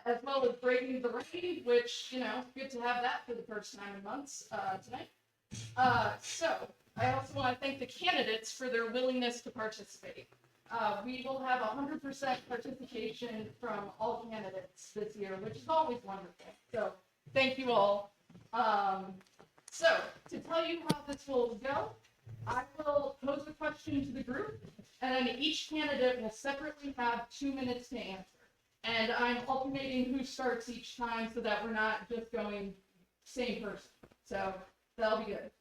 as well as breaking the rain, which, good to have that for the first time in months tonight. So I also want to thank the candidates for their willingness to participate. We will have 100% participation from all candidates this year, which is always wonderful. So thank you all. So to tell you how this will go, I will pose a question to the group, and then each candidate will separately have 2 minutes to answer. And I'm alternating who starts each time so that we're not just going same person. So that'll be good.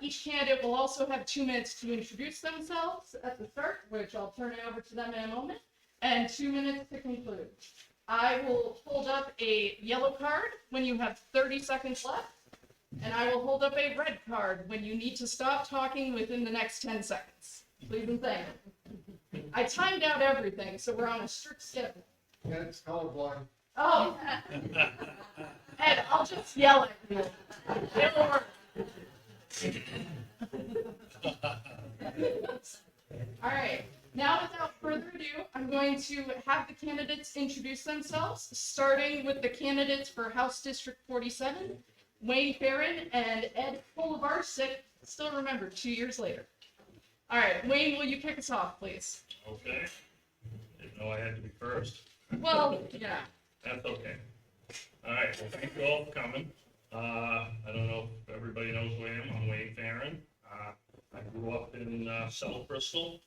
Each candidate will also have 2 minutes to introduce themselves at the start, which I'll turn it over to them in a moment, and 2 minutes to conclude. I will hold up a yellow card when you have 30 seconds left, and I will hold up a red card when you need to stop talking within the next 10 seconds. Please and thank you. I timed out everything, so we're on a strict schedule. Yeah, it's colorblind. Oh, Ed, I'll just yell at you. It'll work. All right, now without further ado, I'm going to have the candidates introduce themselves, starting with the candidates for House District 47, Wayne Farron and Ed Polovarsik, still remembered 2 years later. All right, Wayne, will you kick us off, please? Okay. Didn't know I had to be first. Well, yeah. That's okay. All right, well, thank you all for coming. I don't know if everybody knows who I am. I'm Wayne Farron. I grew up in South Bristol,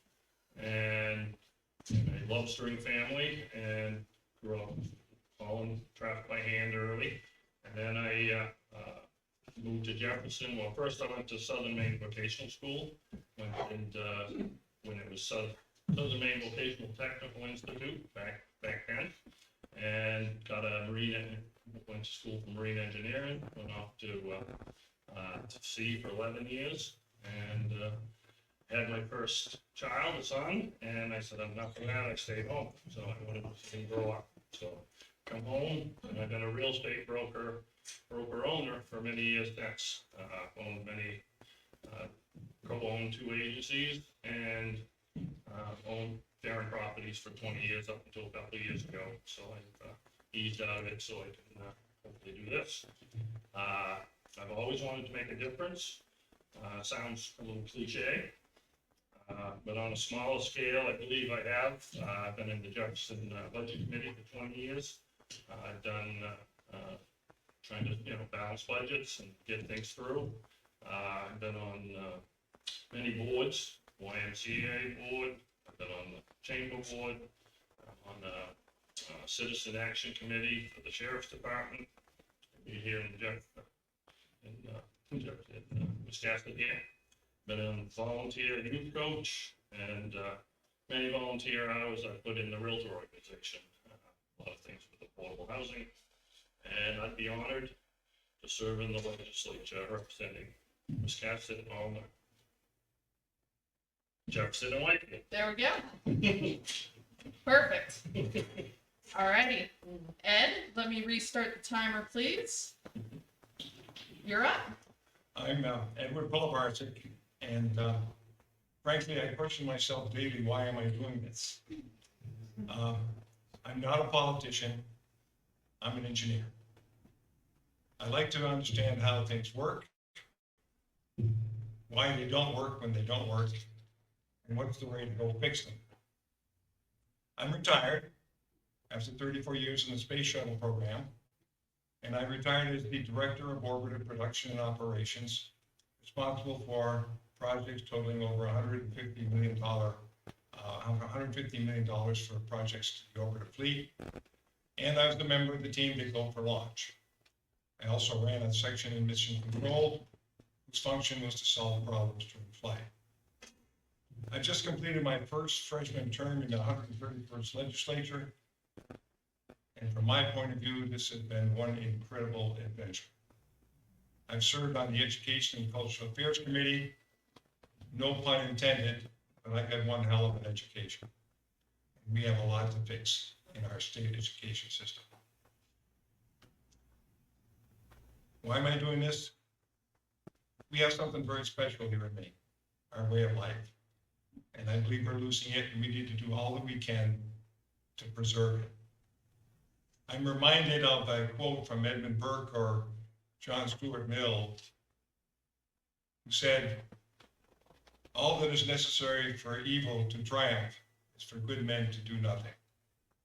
and a love-stirring family, and grew up following traffic by hand early. And then I moved to Jefferson. Well, first I went to Southern Maine Vocational School, when it was Southern Maine Vocational Technical Institute back then, and got a went to school for marine engineering, went off to sea for 11 years, and had my first child, a son, and I said, enough of that, I stayed home. So I wanted to see him grow up. So come home, and I've been a real estate broker owner for many years. That's owned many, co-owned 2 agencies, and owned Farron properties for 20 years up until a couple of years ago. So I've eased out of it so I can hopefully do this. I've always wanted to make a difference. Sounds a little cliche, but on a smaller scale, I believe I have. I've been in the Jefferson Budget Committee for 20 years. I've done trying to balance budgets and get things through. I've been on many boards, YMCA board. I've been on the chamber board. I'm on the Citizen Action Committee for the Sheriff's Department. We're here in Wiscasset here. Been a volunteer youth coach, and many volunteer hours I put in the Realtor organization. A lot of things with affordable housing, and I'd be honored to serve in the legislature representing Wiscasset on Jefferson and Whitefield. There we go. Perfect. All righty. Ed, let me restart the timer, please. You're up. I'm Edward Polovarsik, and frankly, I question myself daily, why am I doing this? I'm not a politician, I'm an engineer. I like to understand how things work, why they don't work when they don't work, and what's the way to go fix them. I'm retired after 34 years in the Space Shuttle program, and I retired as the Director of Orbiter Production and Operations, responsible for projects totaling over $150 million for projects to the orbiter fleet, and I was the member of the team that go for launch. I also ran a section in mission control, whose function was to solve problems during flight. I just completed my first freshman term in the 131st legislature, and from my point of view, this has been one incredible adventure. I've served on the Education and Cultural Affairs Committee, no pun intended, but I've got one hell of an education. We have a lot to fix in our state education system. Why am I doing this? We have something very special here in Maine, our way of life. And I believe we're losing it, and we need to do all that we can to preserve it. I'm reminded of a quote from Edmund Burke or John Stuart Mill, who said, "All that is necessary for evil to triumph is for good men to do nothing."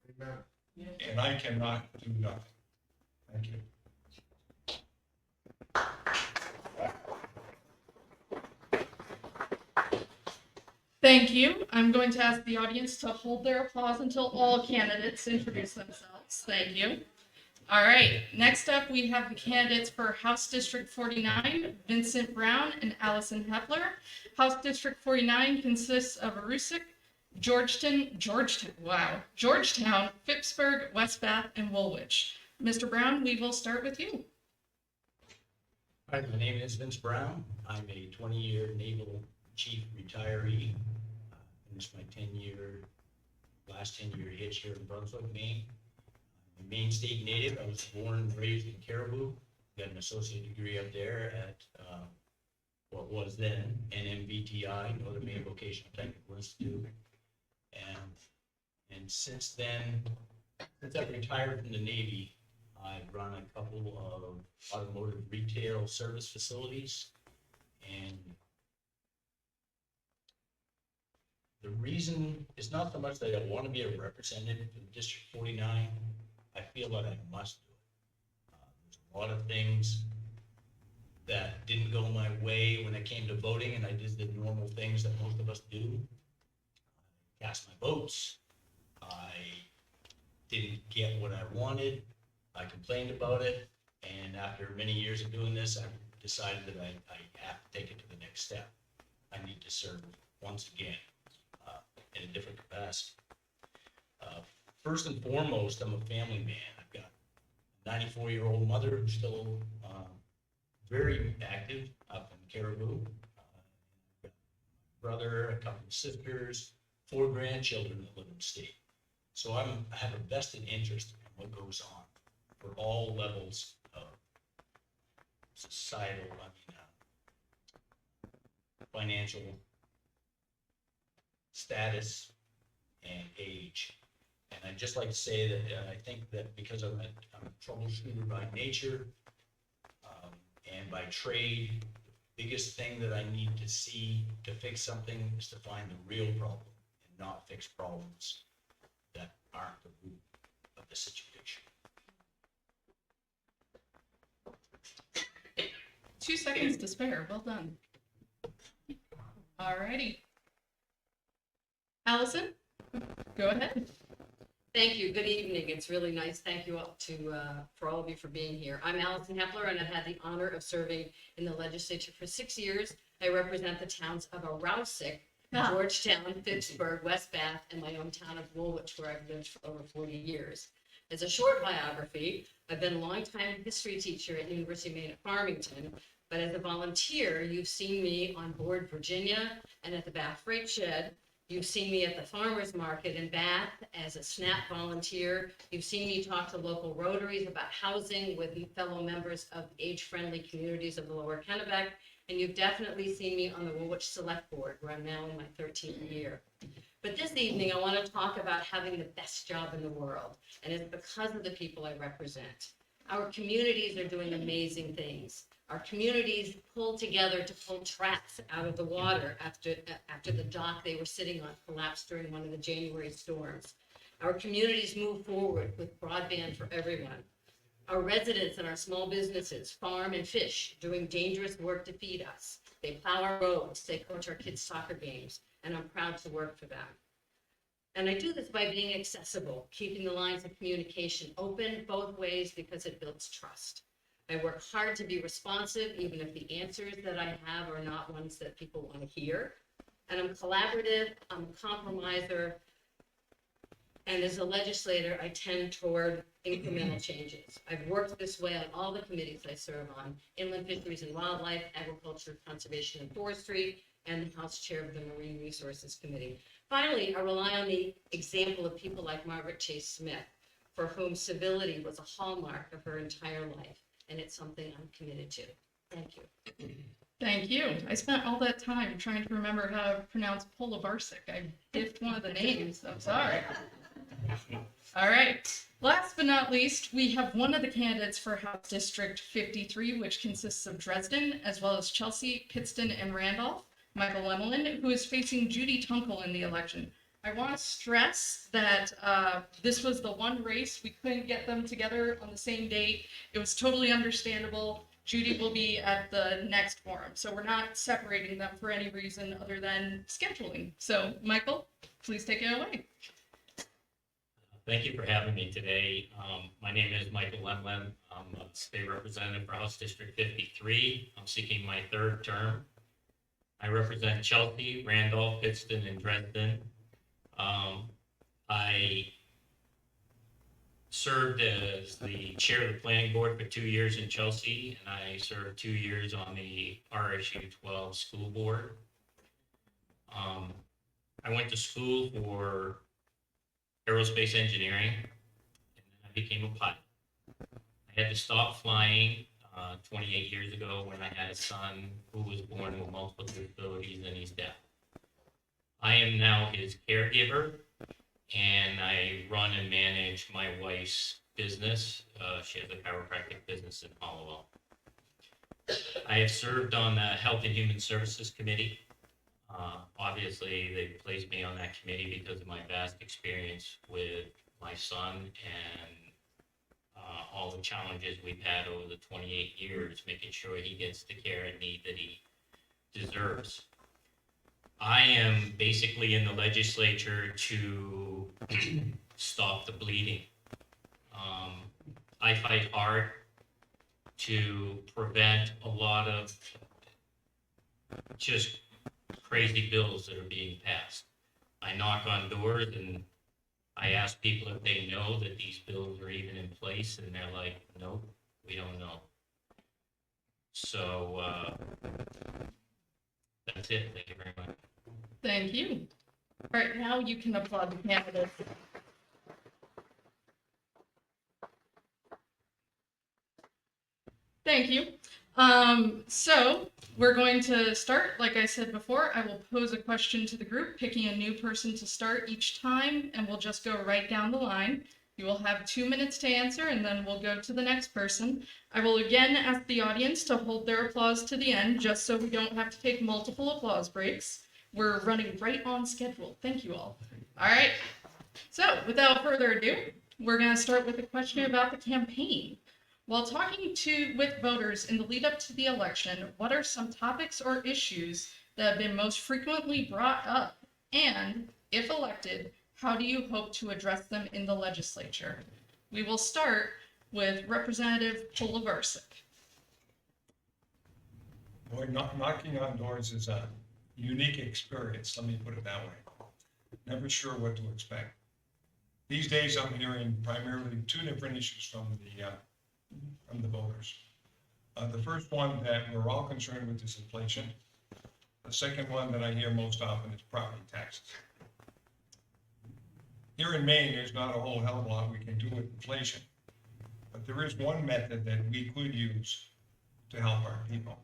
Amen. And I cannot do nothing. Thank you. Thank you. I'm going to ask the audience to hold their applause until all candidates introduce themselves. Thank you. All right, next up, we have the candidates for House District 49, Vincent Brown and Allison Hepler. House District 49 consists of Aroostook, Georgetown, Phippsburg, West Bath, and Woolwich. Mr. Brown, we will start with you. Hi, my name is Vince Brown. I'm a 20-year naval chief retiree. Finished my last 10-year hitch here in Brunswick, Maine. I'm a Maine State native. I was born and raised in Caribou. Got an associate degree up there at what was then NMVTI, Northern Maine Vocational Technical Institute. And since then, since I've retired from the Navy, I've run a couple of automotive retail service facilities. And the reason is not so much that I want to be a representative for District 49. I feel that I must do it. There's a lot of things that didn't go my way when it came to voting, and I did the normal things that most of us do. I cast my votes. I didn't get what I wanted. I complained about it, and after many years of doing this, I decided that I have to take it to the next step. I need to serve once again in a different capacity. First and foremost, I'm a family man. I've got a 94-year-old mother who's still very active up in Caribou. I've got a brother, a couple of sisters, 4 grandchildren that live in the state. So I have a vested interest in what goes on for all levels of societal, financial status and age. And I'd just like to say that I think that because I'm a troubleshooter by nature and by trade, the biggest thing that I need to see to fix something is to find the real problem and not fix problems that aren't the root of the situation. 2 seconds to spare. Well done. All righty. Allison, go ahead. Thank you. Good evening. It's really nice. Thank you all for all of you for being here. I'm Allison Hepler, and I've had the honor of serving in the legislature for 6 years. I represent the towns of Aroostook, Georgetown, Phippsburg, West Bath, and my own town of Woolwich, where I've lived for over 40 years. As a short biography, I've been a longtime history teacher at University of Maine at Farmington, but as a volunteer, you've seen me on board Virginia and at the Bath Freight Shed. You've seen me at the farmers market in Bath as a SNAP volunteer. You've seen me talk to local Rotaries about housing with fellow members of age-friendly communities of the Lower Kennebec. And you've definitely seen me on the Woolwich Select Board, where I'm now in my 13th year. But this evening, I want to talk about having the best job in the world. And it's because of the people I represent. Our communities are doing amazing things. Our communities pulled together to pull traps out of the water after the dock they were sitting on collapsed during one of the January storms. Our communities move forward with broadband for everyone. Our residents and our small businesses farm and fish, doing dangerous work to feed us. They plow our roads, they coach our kids' soccer games, and I'm proud to work for them. And I do this by being accessible, keeping the lines of communication open both ways because it builds trust. I work hard to be responsive, even if the answers that I have are not ones that people want to hear. And I'm collaborative, I'm a compromiser, and as a legislator, I tend toward incremental changes. I've worked this way on all the committees I serve on: Inland Fisheries and Wildlife, Agriculture, Conservation and Forestry, and the House Chair of the Marine Resources Committee. Finally, I rely on the example of people like Margaret Chase Smith, for whom civility was a hallmark of her entire life. And it's something I'm committed to. Thank you. Thank you. I spent all that time trying to remember how to pronounce Polavarsic. I biffed one of the names. I'm sorry. All right. Last but not least, we have one of the candidates for House District 53, which consists of Dresden, as well as Chelsea, Pittston, and Randolph, Michael Lemelin, who is facing Judy Tunkel in the election. I want to stress that this was the one race we couldn't get them together on the same date. It was totally understandable. Judy will be at the next forum, so we're not separating them for any reason other than scheduling. So, Michael, please take it away. Thank you for having me today. My name is Michael Lemlin. I'm a state representative for House District 53. I'm seeking my third term. I represent Chelsea, Randolph, Pittston, and Dresden. I served as the chair of the planning board for 2 years in Chelsea, and I served 2 years on the RSU 12 school board. I went to school for aerospace engineering, and then I became a pilot. I had to stop flying 28 years ago when I had a son who was born with multiple disabilities and he's deaf. I am now his caregiver, and I run and manage my wife's business. She has a chiropractic business in Hollowell. I have served on the Health and Human Services Committee. Obviously, they placed me on that committee because of my vast experience with my son and all the challenges we've had over the 28 years, making sure he gets the care and need that he deserves. I am basically in the legislature to stop the bleeding. I fight hard to prevent a lot of just crazy bills that are being passed. I knock on doors and I ask people if they know that these bills are even in place, and they're like, nope, we don't know. So that's it. Thank you very much. Thank you. All right, now you can applaud the candidates. Thank you. So we're going to start. Like I said before, I will pose a question to the group, picking a new person to start each time, and we'll just go right down the line. You will have 2 minutes to answer, and then we'll go to the next person. I will again ask the audience to hold their applause to the end, just so we don't have to take multiple applause breaks. We're running right on schedule. Thank you all. All right. So without further ado, we're going to start with a question about the campaign. While talking with voters in the lead up to the election, what are some topics or issues that have been most frequently brought up? And if elected, how do you hope to address them in the legislature? We will start with Representative Polaversik. Boy, knocking on doors is a unique experience, let me put it that way. Never sure what to expect. These days, I'm hearing primarily two different issues from the voters. The first one that we're all concerned with is inflation. The second one that I hear most often is property taxes. Here in Maine, there's not a whole hell of a lot we can do with inflation, but there is one method that we could use to help our people.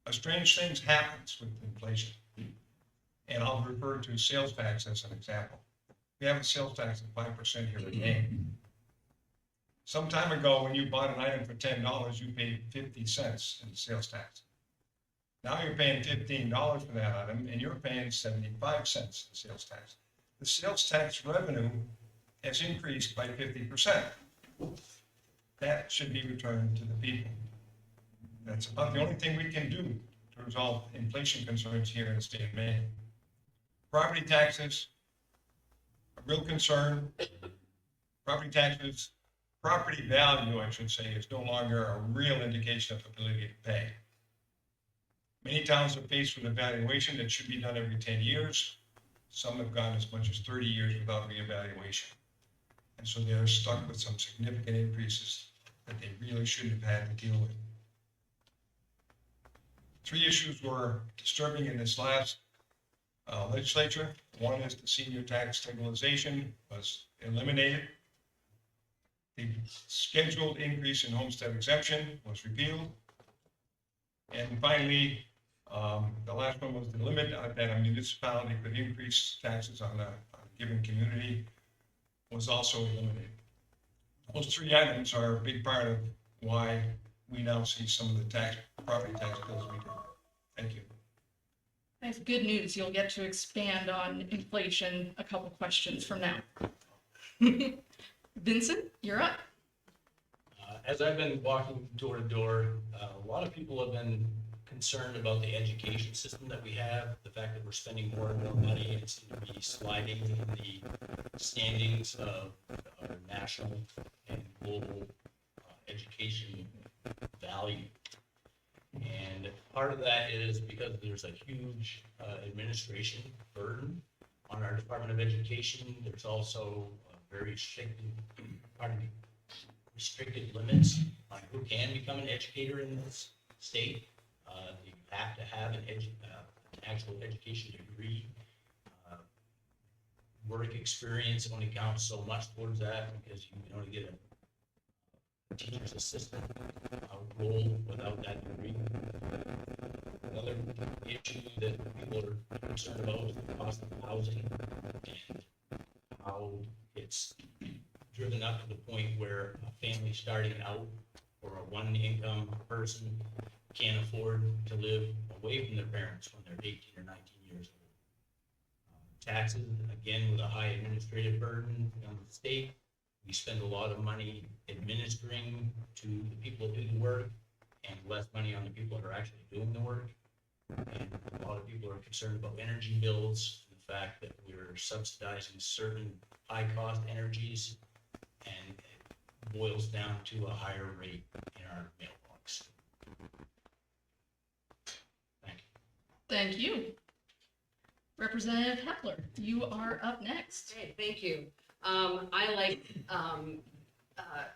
A strange thing happens with inflation, and I'll refer to sales tax as an example. We have a sales tax of 5% here in Maine. Some time ago, when you bought an item for $10, you paid 50 cents in sales tax. Now you're paying $15 for that item, and you're paying 75 cents in sales tax. The sales tax revenue has increased by 50%. That should be returned to the people. That's about the only thing we can do to resolve inflation concerns here in the state of Maine. Property taxes, a real concern. Property taxes, property value, I should say, is no longer a real indication of ability to pay. Many towns are faced with a valuation that should be done every 10 years. Some have gone as much as 30 years without reevaluation. And so they're stuck with some significant increases that they really shouldn't have had to deal with. Three issues were disturbing in this last legislature. One is the senior tax stabilization was eliminated. The scheduled increase in homestead exemption was repealed. And finally, the last one was the limit that a municipality could increase taxes on a given community was also eliminated. Those three items are a big part of why we now see some of the property tax bills we do. Thank you. That's good news. You'll get to expand on inflation a couple questions from now. Vincent, you're up. As I've been walking door to door, a lot of people have been concerned about the education system that we have, the fact that we're spending more and more money and seem to be sliding in the standings of our national and global education value. And part of that is because there's a huge administration burden on our Department of Education. There's also very restricted limits on who can become an educator in this state. You have to have an actual education degree. Work experience only counts so much towards that because you can only get a teacher's assistant role without that degree. Another issue that people are concerned about is the cost of housing and how it's driven up to the point where a family starting out or a one-income person can't afford to live away from their parents when they're 18 or 19 years old. Taxes, again, with a high administrative burden on the state, we spend a lot of money administering to the people who do the work and less money on the people that are actually doing the work. And a lot of people are concerned about energy bills, the fact that we're subsidizing certain high-cost energies, and it boils down to a higher rate in our mailbox. Thank you. Thank you. Representative Hepler, you are up next. Okay, thank you. I like,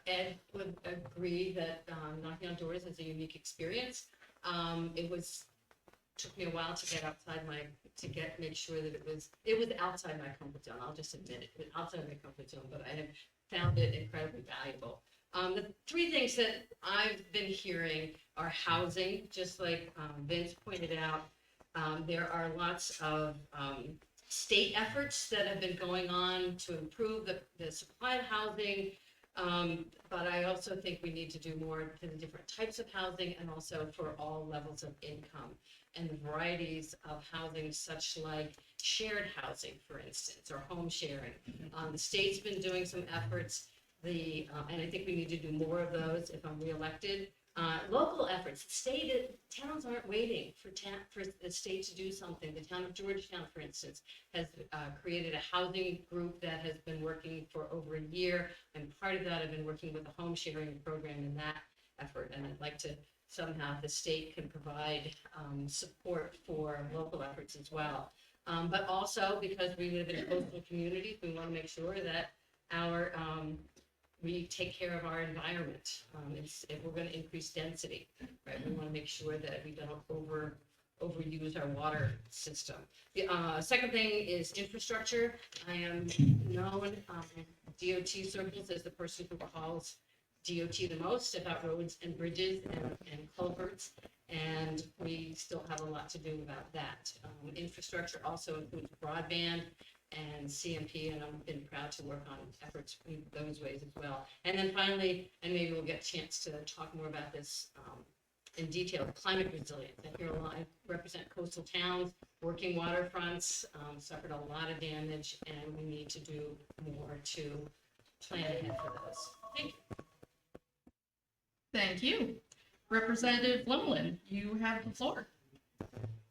Ed would agree that knocking on doors is a unique experience. Took me a while to get outside make sure that it was outside my comfort zone. I'll just admit it was outside my comfort zone, but I have found it incredibly valuable. The three things that I've been hearing are housing, just like Vince pointed out. There are lots of state efforts that have been going on to improve the supply of housing, but I also think we need to do more for the different types of housing and also for all levels of income and the varieties of housing, such like shared housing, for instance, or home sharing. The state's been doing some efforts, and I think we need to do more of those if I'm reelected. Local efforts, towns aren't waiting for the state to do something. The town of Georgetown, for instance, has created a housing group that has been working for over a year, and part of that I've been working with a home sharing program in that effort, and I'd like to somehow the state can provide support for local efforts as well. But also because we live in coastal communities, we want to make sure that we take care of our environment. If we're going to increase density, right? We want to make sure that we don't overuse our water system. The second thing is infrastructure. I am known DOT circles as the person who calls DOT the most about roads and bridges and culverts, and we still have a lot to do about that. Infrastructure also includes broadband and CMP, and I've been proud to work on efforts in those ways as well. And then finally, and maybe we'll get a chance to talk more about this in detail, climate resilience. I hear a lot, I represent coastal towns, working waterfronts, suffered a lot of damage, and we need to do more to plan ahead for those. Thank you. Thank you. Representative Lemlin, you have the floor.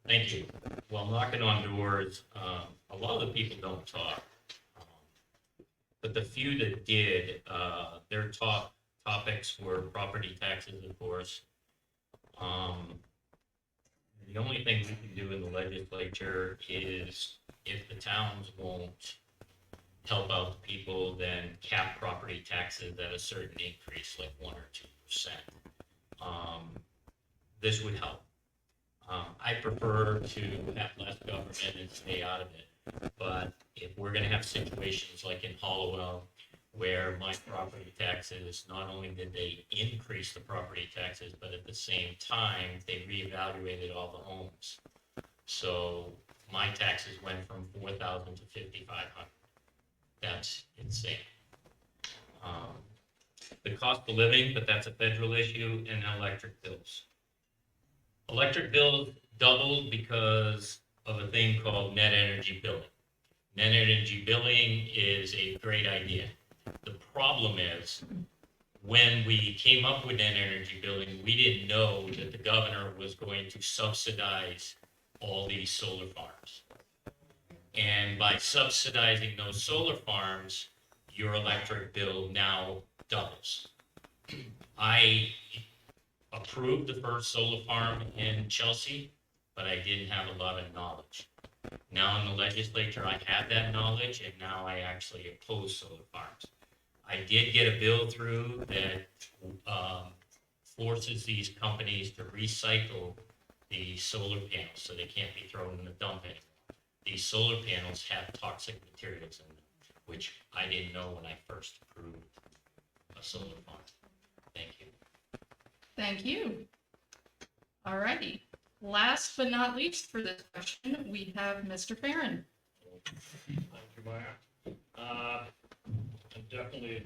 Thank you. Well, knocking on doors, a lot of the people don't talk. But the few that did, their top topics were property taxes, of course. The only thing we can do in the legislature is if the towns won't help out the people, then cap property taxes at a certain increase, like 1 or 2%. This would help. I prefer to have less government and stay out of it. But if we're gonna have situations like in Hollowell, where my property taxes, not only did they increase the property taxes, but at the same time, they reevaluated all the homes. So my taxes went from 4,000 to 5,500. That's insane. The cost of living, but that's a federal issue, and electric bills. Electric bills doubled because of a thing called net energy billing. Net energy billing is a great idea. The problem is, when we came up with net energy billing, we didn't know that the governor was going to subsidize all these solar farms. And by subsidizing those solar farms, your electric bill now doubles. I approved the first solar farm in Chelsea, but I didn't have a lot of knowledge. Now in the legislature, I have that knowledge, and now I actually oppose solar farms. I did get a bill through that forces these companies to recycle the solar panels, so they can't be thrown in the dump anymore. These solar panels have toxic materials in them, which I didn't know when I first approved a solar farm. Thank you. Thank you. Alrighty. Last but not least for this question, we have Mr. Farren. Thank you, Maya. And definitely,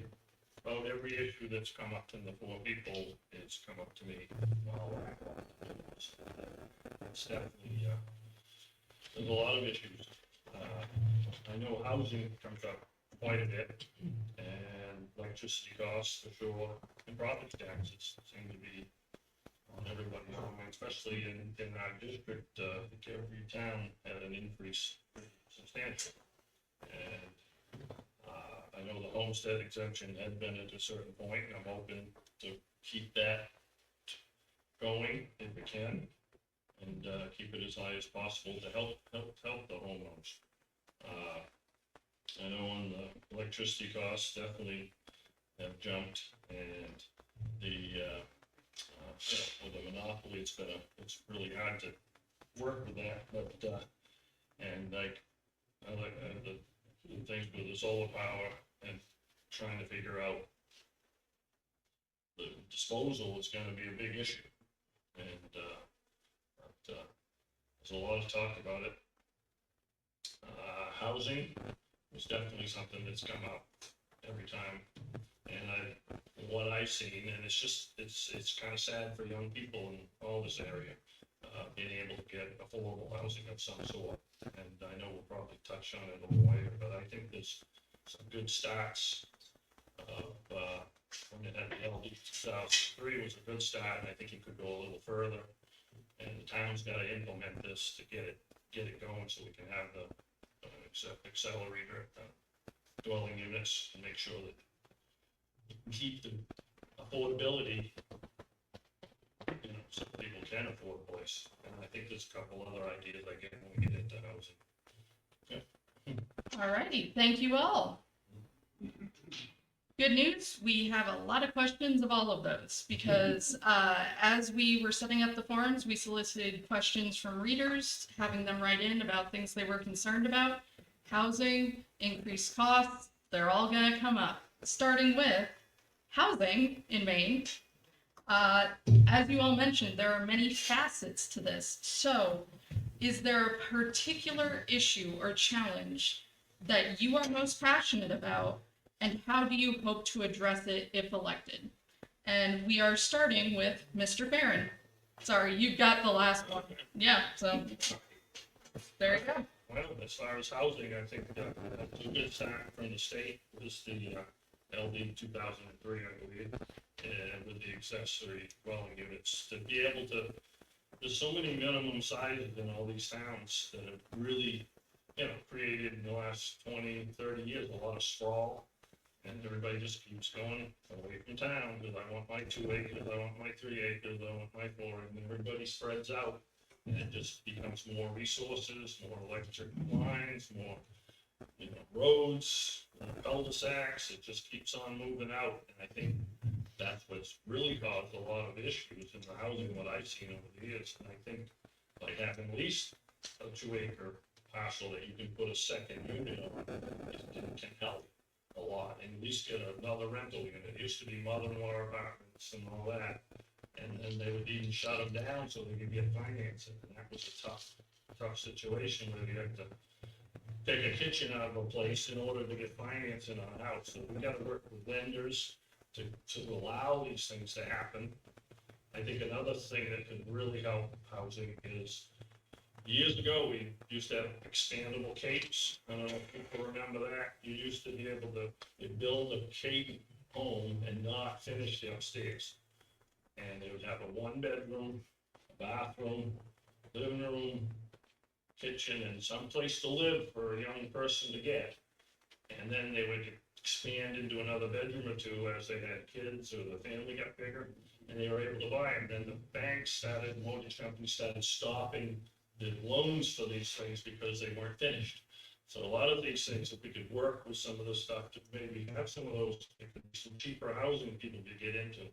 about every issue that's come up in the four people, it's come up to me. It's definitely, there's a lot of issues. I know housing comes up quite a bit, and electricity costs for sure, and property taxes seem to be on everybody's mind, especially in our district. I think every town had an increase pretty substantial. And I know the homestead exemption had been at a certain point, and I'm hoping to keep that going if we can, and keep it as high as possible to help the homeowners. I know on the electricity costs definitely have jumped, and with the monopoly, it's really hard to work with that, but and like I like the things with the solar power and trying to figure out the disposal is going to be a big issue, and but, there's a lot of talk about it. Housing is definitely something that's come up every time, and what I've seen, and it's kind of sad for young people in all this area, being able to get affordable housing of some sort. And I know we'll probably touch on it a little later, but I think there's some good starts. When it had the LD 2003 was a good start, and I think it could go a little further. And the town's got to implement this to get it going, so we can have the accelerator dwelling units and make sure that we keep the affordability, so people can afford a place. And I think there's a couple other ideas I get when we get into housing. Alrighty, thank you all. Good news, we have a lot of questions of all of those because as we were setting up the forums, we solicited questions from readers, having them write in about things they were concerned about. Housing, increased costs, they're all gonna come up. Starting with housing in Maine. As you all mentioned, there are many facets to this. So is there a particular issue or challenge that you are most passionate about, and how do you hope to address it if elected? And we are starting with Mr. Barron. Sorry, you got the last one. Yeah, so there you go. Well, as far as housing, I think that's a good start from the state was the LD 2003, I believe, and with the accessory dwelling units to be able to. There's so many minimum sizes in all these towns that have really, created in the last 20, 30 years a lot of sprawl, and everybody just keeps going away from town because I want my 2 acres, I want my 3 acres, I want my 4, and everybody spreads out. And it just becomes more resources, more electric lines, more, roads, cul-de-sacs. It just keeps on moving out. And I think that's what's really caused a lot of issues in the housing, what I've seen over the years. And I think by having at least a 2-acre parcel that you can put a second unit on, it can help a lot. And at least get another rental unit. It used to be mother-in-law apartments and all that. And then they would even shut them down so they could get financing, and that was a tough situation where you had to take a kitchen out of a place in order to get financing on a house. So we gotta work with lenders to allow these things to happen. I think another thing that could really help housing is, years ago, we used to have expandable capes. I don't know if people remember that. You used to be able to build a cape home and not finish the upstairs. And they would have a 1-bedroom, a bathroom, living room, kitchen, and some place to live for a young person to get. And then they would expand into another bedroom or two as they had kids or the family got bigger, and they were able to buy them. Then the banks started, mortgage companies started stopping the loans for these things because they weren't finished. So a lot of these things, if we could work with some of the stuff to maybe have some of those, it could be some cheaper housing people to get into.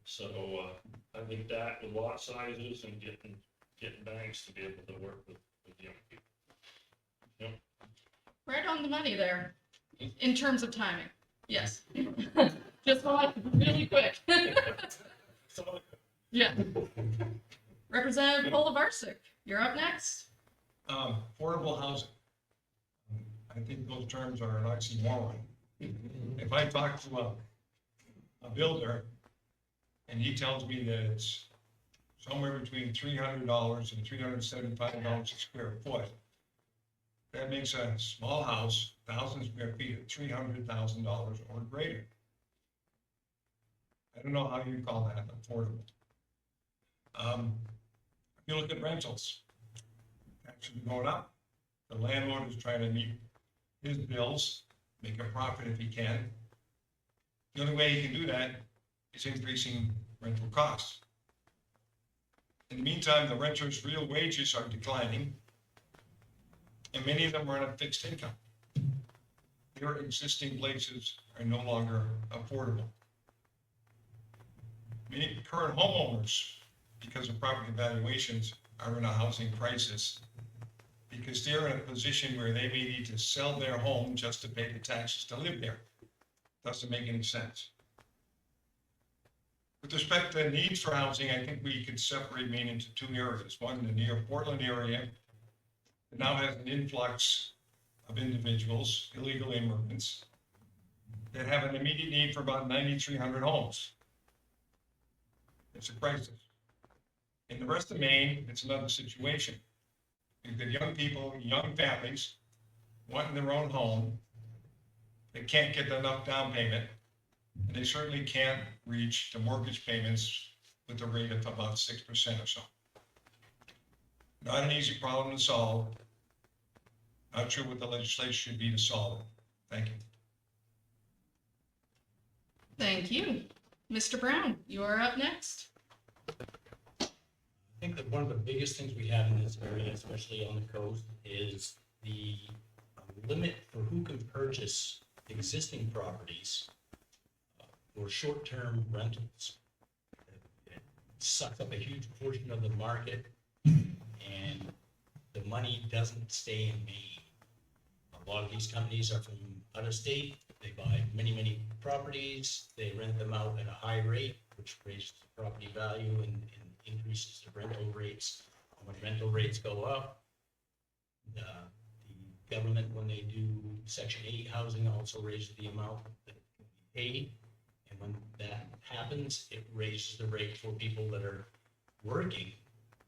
So I think that with lot sizes and getting banks to be able to work with young people. Right on the money there, in terms of timing. Yes. Just thought really quick. Yeah. Representative Polovarsik, you're up next. Affordable housing. I think those terms are an oxymoron. If I talk to a builder and he tells me that it's somewhere between $300 and $375 a square foot, that makes a small house, 1,000 square feet, at $300,000 or greater. I don't know how you call that affordable. If you look at rentals, actually going up. The landlord is trying to meet his bills, make a profit if he can. The only way he can do that is increasing rental costs. In the meantime, the renters' real wages are declining, and many of them are on a fixed income. Their existing places are no longer affordable. Many current homeowners, because of property valuations, are in a housing crisis because they're in a position where they may need to sell their home just to pay the taxes to live there. Doesn't make any sense. With respect to needs for housing, I think we could separate Maine into two areas. One, the near Portland area, that now has an influx of individuals, illegal immigrants, that have an immediate need for about 9,300 homes. It's a crisis. In the rest of Maine, it's another situation. You've got young people, young families, wanting their own home. They can't get enough down payment, and they certainly can't reach the mortgage payments with a rate of about 6% or so. Not an easy problem to solve. Not sure what the legislation should be to solve it. Thank you. Thank you. Mr. Brown, you are up next. I think that one of the biggest things we have in this area, especially on the coast, is the limit for who can purchase existing properties for short-term rentals. It sucks up a huge portion of the market, and the money doesn't stay in Maine. A lot of these companies are from out of state. They buy many, many properties. They rent them out at a high rate, which raises the property value and increases the rental rates. And when rental rates go up, the government, when they do Section 8 housing, also raises the amount that can be paid. And when that happens, it raises the rate for people that are working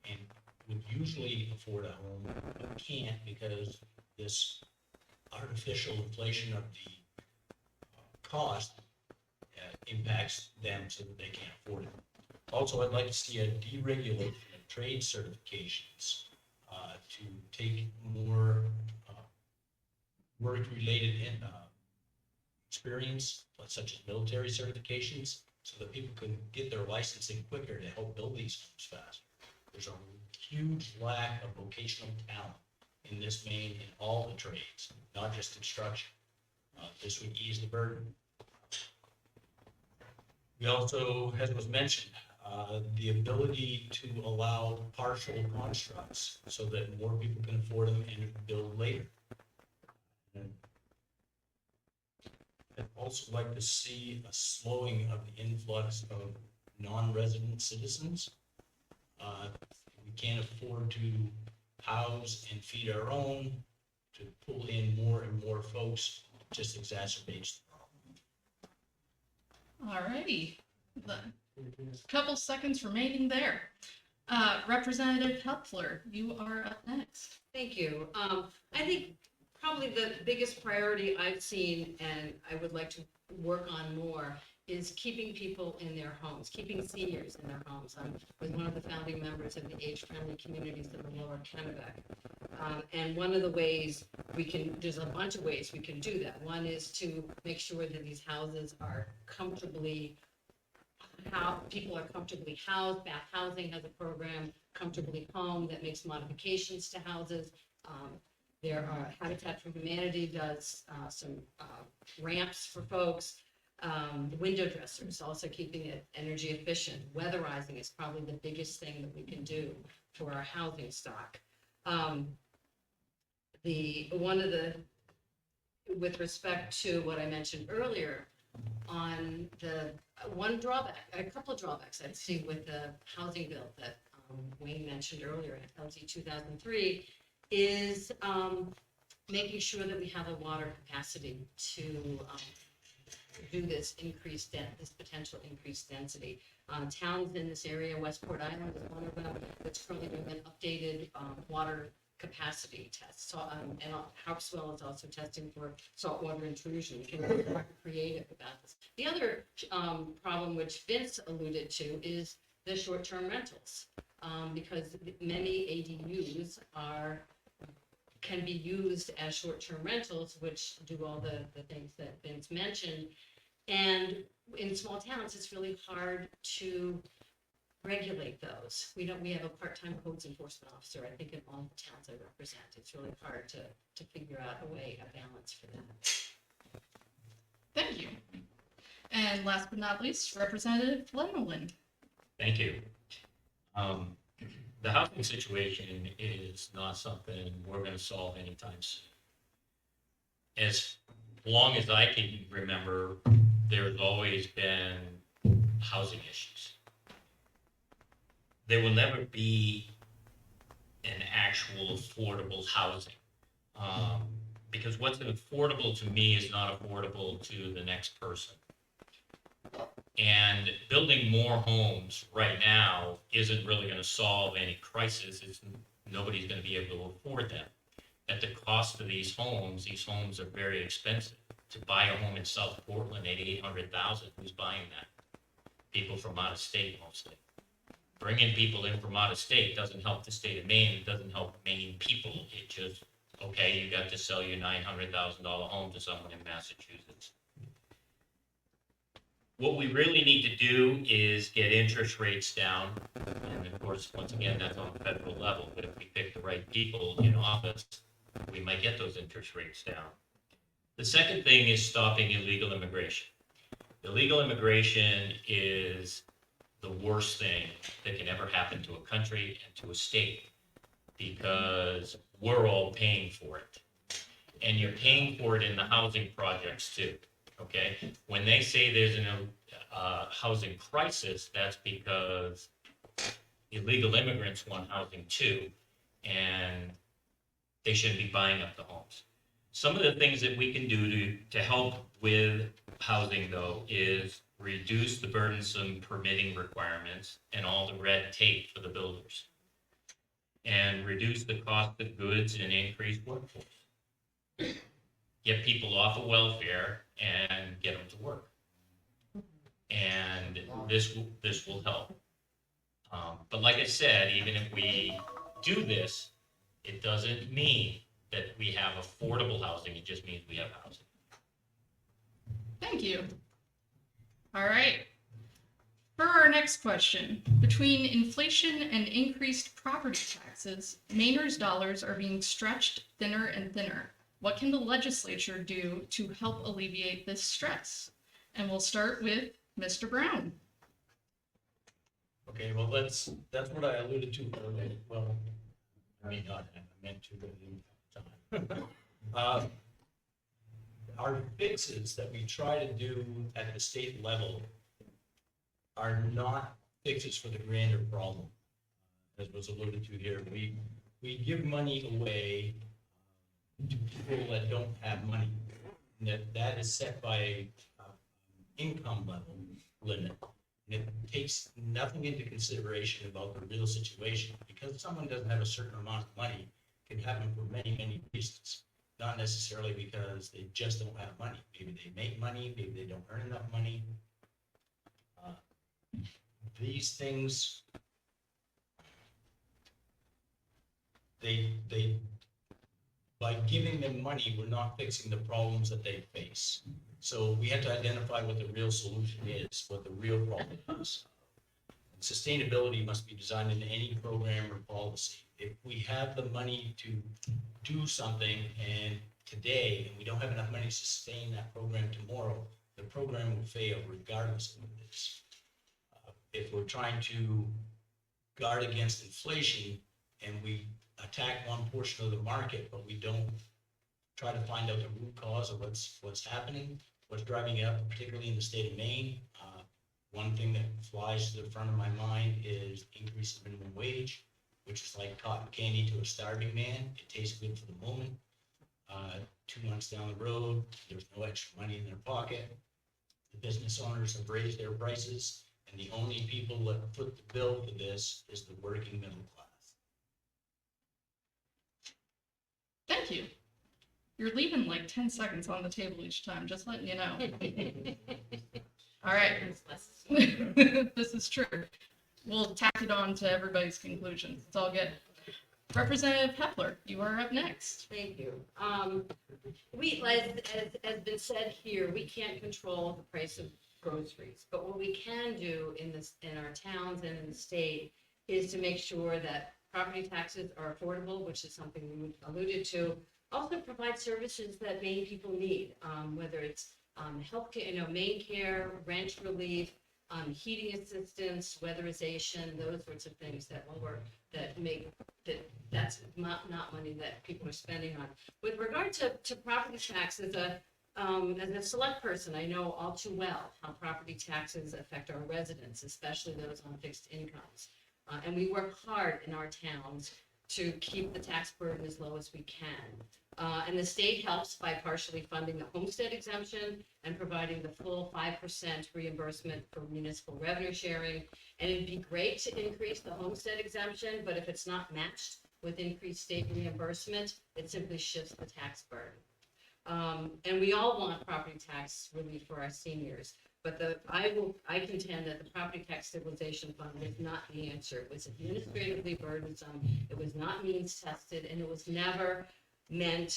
and would usually afford a home, but can't because this artificial inflation of the cost impacts them so that they can't afford it. Also, I'd like to see a deregulation of trade certifications to take more work-related experience, such as military certifications, so that people can get their licensing quicker to help build these homes faster. There's a huge lack of vocational talent in this Maine in all the trades, not just construction. This would ease the burden. We also, as was mentioned, the ability to allow partial constructs so that more people can afford them and build later. And I'd also like to see a slowing of the influx of non-resident citizens. We can't afford to house and feed our own, to pull in more and more folks just exacerbates the problem. Alrighty, couple seconds remaining there. Representative Hepler, you are up next. Thank you. I think probably the biggest priority I've seen, and I would like to work on more, is keeping people in their homes, keeping seniors in their homes. I was one of the founding members of the age-friendly communities in the Lower Kennebec. And one of the ways there's a bunch of ways we can do that. One is to make sure that these houses are comfortably, people are comfortably housed. Bath Housing has a program, Comfortably Home, that makes modifications to houses. There are Habitat for Humanity does some ramps for folks. Window dressers, also keeping it energy efficient. Weatherizing is probably the biggest thing that we can do for our housing stock. With respect to what I mentioned earlier, on the a couple of drawbacks I'd see with the housing bill that Wayne mentioned earlier, LG 2003, is making sure that we have a water capacity to do this potential increased density. Towns in this area, Westport Island is one of them, that's currently doing an updated water capacity test. And Harpswell is also testing for saltwater intrusion. We can be creative about this. The other problem, which Vince alluded to, is the short-term rentals, because many ADUs can be used as short-term rentals, which do all the things that Vince mentioned. And in small towns, it's really hard to regulate those. We have a part-time codes enforcement officer, I think, in all the towns I represent. It's really hard to figure out a balance for that. Thank you. And last but not least, Representative Lemelin. Thank you. The housing situation is not something we're going to solve anytime soon. As long as I can remember, there's always been housing issues. There will never be an actual affordable housing. Because what's affordable to me is not affordable to the next person. And building more homes right now isn't really going to solve any crisis. Nobody's going to be able to afford them. At the cost of these homes are very expensive. To buy a home in South Portland at $800,000, who's buying that? People from out of state mostly. Bringing people in from out of state doesn't help the state of Maine. It doesn't help Maine people. It just, okay, you got to sell your $900,000 home to someone in Massachusetts. What we really need to do is get interest rates down. And of course, once again, that's on a federal level. But if we pick the right people in office, we might get those interest rates down. The second thing is stopping illegal immigration. Illegal immigration is the worst thing that can ever happen to a country and to a state, because we're all paying for it. And you're paying for it in the housing projects too, okay? When they say there's a housing crisis, that's because illegal immigrants want housing too, and they shouldn't be buying up the homes. Some of the things that we can do to help with housing, though, is reduce the burdensome permitting requirements and all the red tape for the builders, and reduce the cost of goods and increase workforce. Get people off of welfare and get them to work. And this will help. But like I said, even if we do this, it doesn't mean that we have affordable housing. It just means we have housing. Thank you. All right. For our next question, between inflation and increased property taxes, Mainers' dollars are being stretched thinner and thinner. What can the legislature do to help alleviate this stress? And we'll start with Mr. Brown. Okay, well, that's what I alluded to earlier. Well, I mean, not, I meant to, but I didn't have time. Our fixes that we try to do at the state level are not fixes for the grander problem. As was alluded to here, we give money away to people that don't have money. And that is set by a income level limit. And it takes nothing into consideration about the real situation, because someone doesn't have a certain amount of money, it can happen for many, many reasons. Not necessarily because they just don't have money. Maybe they make money, maybe they don't earn enough money. These things, they, by giving them money, we're not fixing the problems that they face. So we have to identify what the real solution is, what the real problem is. Sustainability must be designed into any program or policy. If we have the money to do something and today, and we don't have enough money to sustain that program tomorrow, the program will fail regardless of what it is. If we're trying to guard against inflation and we attack one portion of the market, but we don't try to find out the root cause of what's happening, what's driving it up, particularly in the state of Maine. One thing that flies to the front of my mind is increase in minimum wage, which is like cotton candy to a starving man. It tastes good for the moment. 2 months down the road, there's no extra money in their pocket. The business owners have raised their prices, and the only people that foot the bill for this is the working middle class. Thank you. You're leaving like 10 seconds on the table each time, just letting you know. All right. This is true. We'll tack it on to everybody's conclusions. It's all good. Representative Hepler, you are up next. Thank you. As been said here, we can't control the price of groceries, but what we can do in our towns and in the state is to make sure that property taxes are affordable, which is something we alluded to. Also provide services that many people need, whether it's healthcare, main care, rent relief, heating assistance, weatherization, those sorts of things that will work, that's not money that people are spending on. With regard to property taxes, as a select person, I know all too well how property taxes affect our residents, especially those on fixed incomes. And we work hard in our towns to keep the tax burden as low as we can. And the state helps by partially funding the homestead exemption and providing the full 5% reimbursement for municipal revenue sharing. And it'd be great to increase the homestead exemption, but if it's not matched with increased state reimbursement, it simply shifts the tax burden. And we all want property tax relief for our seniors, but I contend that the property tax stabilization fund was not the answer. It was administratively burdensome, it was not means tested, and it was never going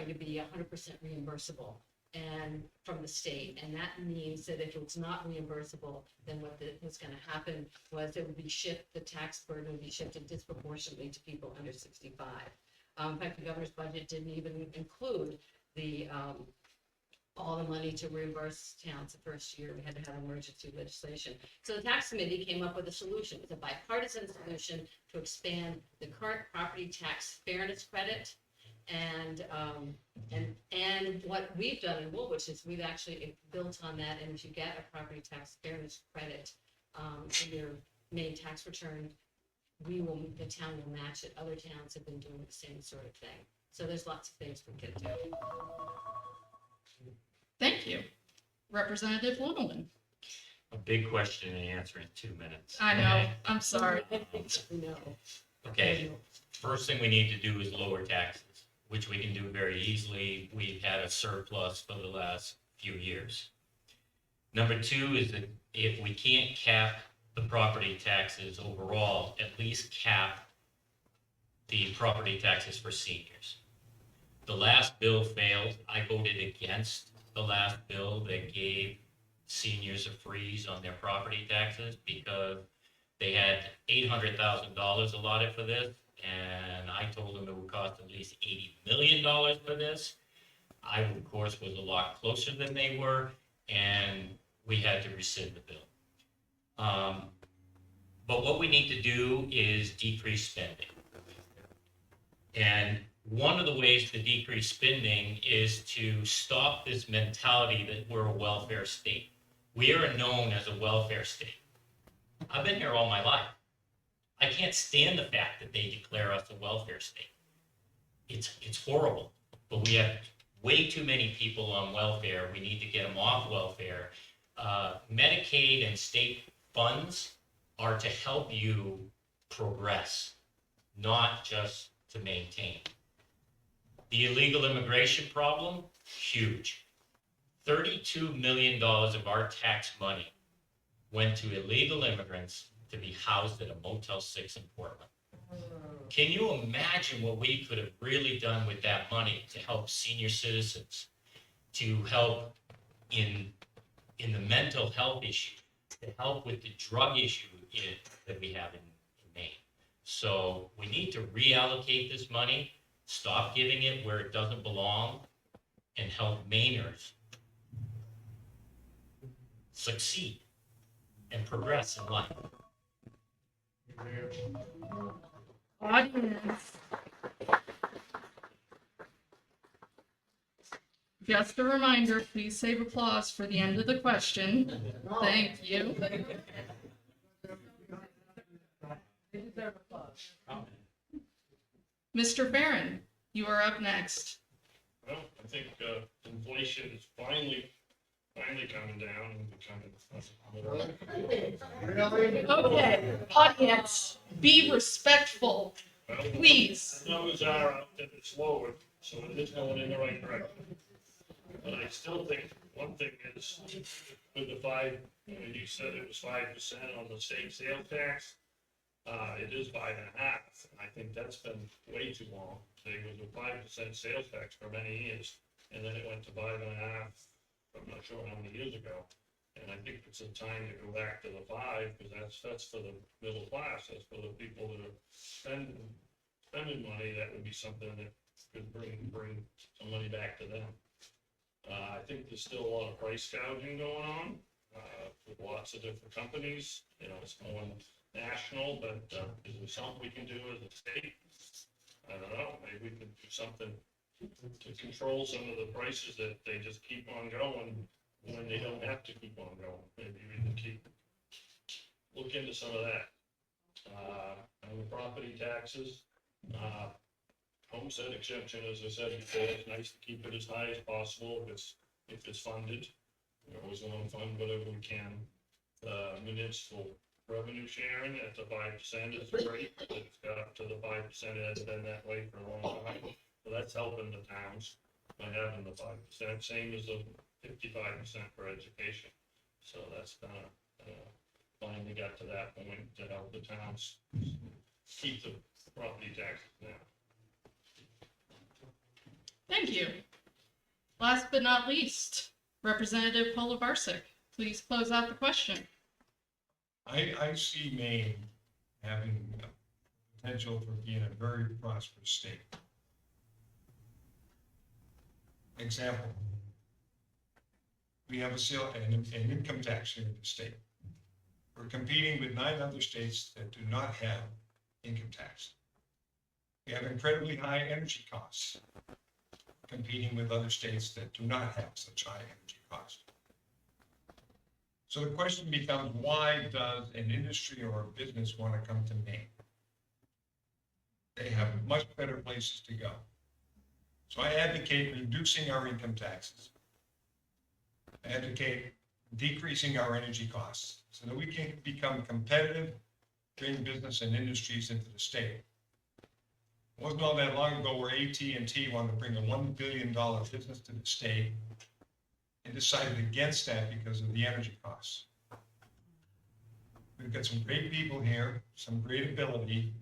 to be 100% reimbursable and from the state. And that means that if it's not reimbursable, then what was going to happen was the tax burden would be shifted disproportionately to people under 65. In fact, the governor's budget didn't even include all the money to reimburse towns the first year. We had to have emergency legislation. So the tax committee came up with a solution. It's a bipartisan solution to expand the current property tax fairness credit. And what we've done in Woolwich is we've actually built on that. And if you get a property tax fairness credit in your main tax return, the town will match it. Other towns have been doing the same sort of thing. So there's lots of things we can do. Thank you. Representative Llewellyn. A big question and answer in 2 minutes. I know, I'm sorry. No. Okay, first thing we need to do is lower taxes, which we can do very easily. We've had a surplus for the last few years. Number 2 is that if we can't cap the property taxes overall, at least cap the property taxes for seniors. The last bill failed. I voted against the last bill that gave seniors a freeze on their property taxes because they had $800,000 allotted for this, and I told them it would cost at least $80 million for this. I, of course, was a lot closer than they were, and we had to rescind the bill. But what we need to do is decrease spending. And one of the ways to decrease spending is to stop this mentality that we're a welfare state. We are known as a welfare state. I've been here all my life. I can't stand the fact that they declare us a welfare state. it's horrible. But we have way too many people on welfare. We need to get them off welfare. Medicaid and state funds are to help you progress, not just to maintain. The illegal immigration problem, huge. $32 million of our tax money went to illegal immigrants to be housed at a Motel 6 in Portland. Can you imagine what we could have really done with that money to help senior citizens, to help in the mental health issue, to help with the drug issue that we have in Maine? So we need to reallocate this money, stop giving it where it doesn't belong, and help Mainers succeed and progress in life. Audience. Just a reminder, please save applause for the end of the question. Thank you. Mr. Barron, you are up next. Well, I think inflation is finally coming down and becoming. Okay, audience, be respectful, Well, please. numbers are out that it's lower, so it is going in the right direction. But I still think one thing is with the you said it was 5% on the state sales tax. It is 5.5%. I think that's been way too long. There was a 5% sales tax for many years, and then it went to 5.5%. I'm not sure how many years ago. And I think it's a time to go back to the 5, because that's for the middle class. That's for the people that are spending money. That would be something that could bring some money back to them. I think there's still a lot of price gouging going on with lots of different companies. You know, it's going national, but is there something we can do as a state? I don't know. Maybe we can do something to control some of the prices that they just keep on going when they don't have to keep on going. Maybe we can look into some of that. On the property taxes, homestead exemption, as I said before, it's nice to keep it as high as possible if it's funded. We always want to fund whatever we can. Municipal revenue sharing at the 5% is great. It's got up to the 5%. It has been that way for a long time. So that's helping the towns by having the 5%, same as the 55% for education. So that's finally got to that point to help the towns keep the property taxes down. Thank you. Last but not least, Representative Polovarsik, please close out the question. I see Maine having potential for being a very prosperous state. Example, we have an income tax here in the state. We're competing with 9 other states that do not have income tax. We have incredibly high energy costs, competing with other states that do not have such high energy costs. So the question becomes, why does an industry or a business want to come to Maine? They have much better places to go. So I advocate reducing our income taxes. I advocate decreasing our energy costs so that we can become competitive, bring business and industries into the state. It wasn't all that long ago where AT&T wanted to bring a $1 billion business to the state and decided against that because of the energy costs. We've got some great people here, some great ability,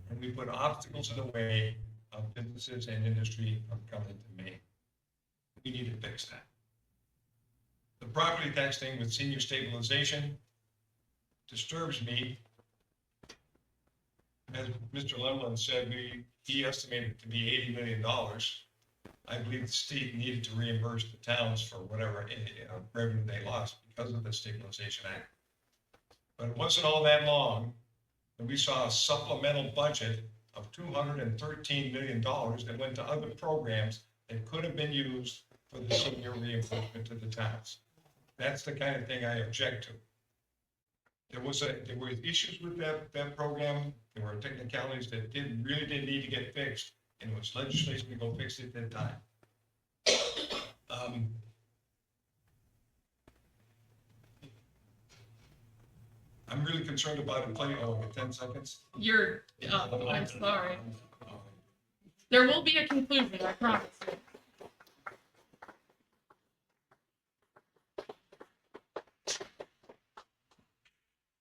and we put obstacles in the way of businesses and industry from coming to Maine. We need to fix that. The property tax thing with senior stabilization disturbs me. As Mr. Lemlin said, he estimated it to be $80 million. I believe the state needed to reimburse the towns for whatever revenue they lost because of the Stabilization Act. But it wasn't all that long that we saw a supplemental budget of $213 million that went to other programs that could have been used for the senior reimbursement to the towns. That's the kind of thing I object to. There were issues with that program. There were technicalities that really did need to get fixed. and it was legislation to go fix it at that time. I'm really concerned about it playing, oh, 10 seconds. You're, I'm sorry. There will be a conclusion, I promise you.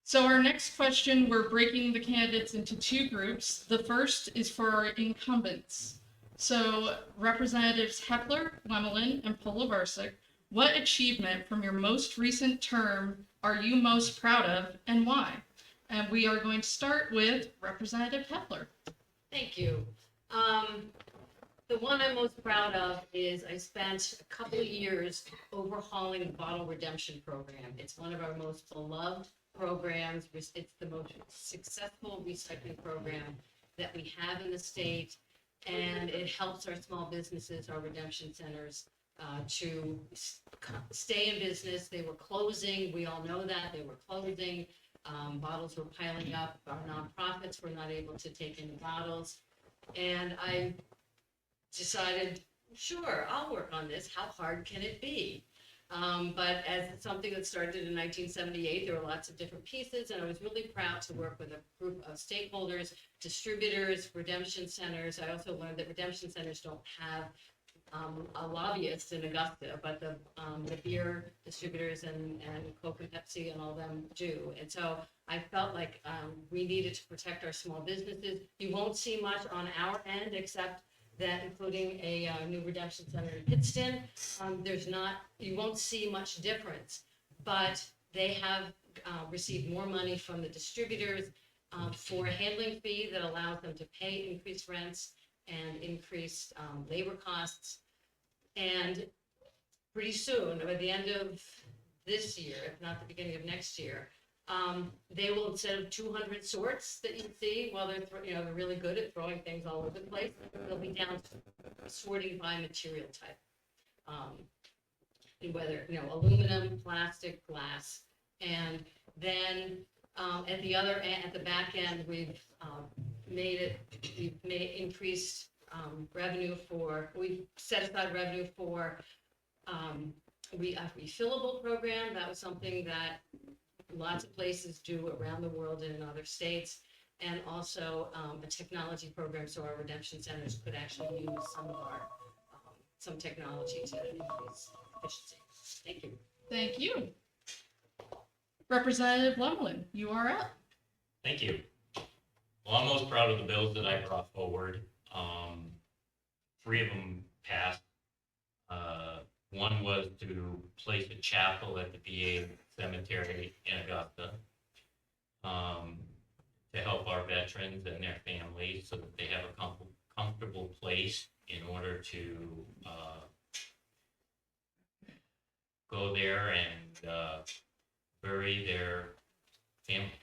So our next question, we're breaking the candidates into two groups. The first is for our incumbents. So Representatives Hepler, Lemelin, and Polovarsik, what achievement from your most recent term are you most proud of and why? And we are going to start with Representative Hepler. Thank you. The one I'm most proud of is I spent a couple of years overhauling the bottle redemption program. It's one of our most beloved programs. It's the most successful recycling program that we have in the state, and it helps our small businesses, our redemption centers, to stay in business. They were closing. We all know that they were closing. Bottles were piling up. Our nonprofits were not able to take any bottles, and I decided, sure, I'll work on this. How hard can it be? But as something that started in 1978, there were lots of different pieces, and I was really proud to work with a group of stakeholders, distributors, redemption centers. I also learned that redemption centers don't have a lobbyist in Augusta, but the beer distributors and Coke and Pepsi and all them do. And so I felt like we needed to protect our small businesses. You won't see much on our end except that, including a new redemption center in Pittston. You won't see much difference, but they have received more money from the distributors for a handling fee that allows them to pay increased rents and increased labor costs. And pretty soon, by the end of this year, if not the beginning of next year, they will, instead of 200 sorts that you see, while they're really good at throwing things all over the place, they'll be down to sorting by material type. Whether, aluminum, plastic, glass. And then at the back end, we've increased revenue we've set aside revenue for a refillable program. That was something that lots of places do around the world and in other states, and also a technology program so our redemption centers could actually use some technology to increase efficiency. Thank you. Thank you. Representative Lemelin, you are up. Thank you. Well, I'm most proud of the bills that I brought forward. 3 of them passed. One was to place a chapel at the VA cemetery in Augusta to help our veterans and their families so that they have a comfortable place in order to go there and bury their family.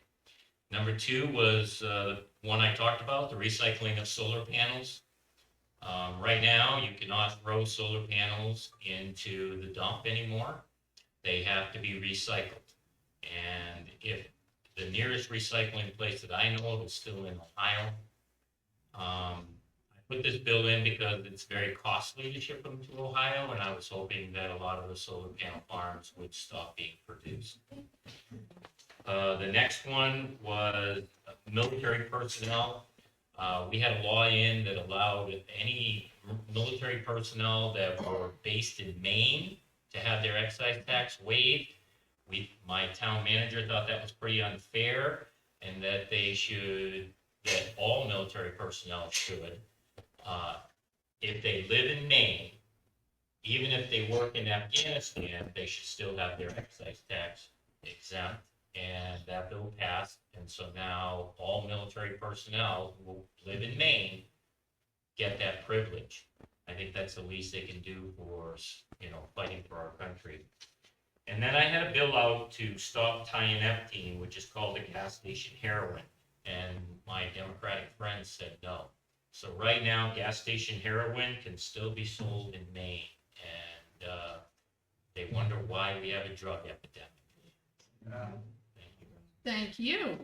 Number 2 was one I talked about, the recycling of solar panels. Right now, you cannot throw solar panels into the dump anymore. They have to be recycled. And if the nearest recycling place that I know of is still in Ohio, I put this bill in because it's very costly to ship them to Ohio, and I was hoping that a lot of the solar panel farms would stop being produced. The next one was military personnel. We had a law in that allowed any military personnel that were based in Maine to have their excise tax waived. My town manager thought that was pretty unfair, and that that all military personnel should, if they live in Maine, even if they work in Afghanistan, they should still have their excise tax exempt. And that bill passed, and so now all military personnel who live in Maine get that privilege. I think that's the least they can do for, fighting for our country. And then I had a bill out to stop tyneptine, which is called the gas station heroin, and my Democratic friends said no. So right now, gas station heroin can still be sold in Maine, and they wonder why we have a drug epidemic. Thank you.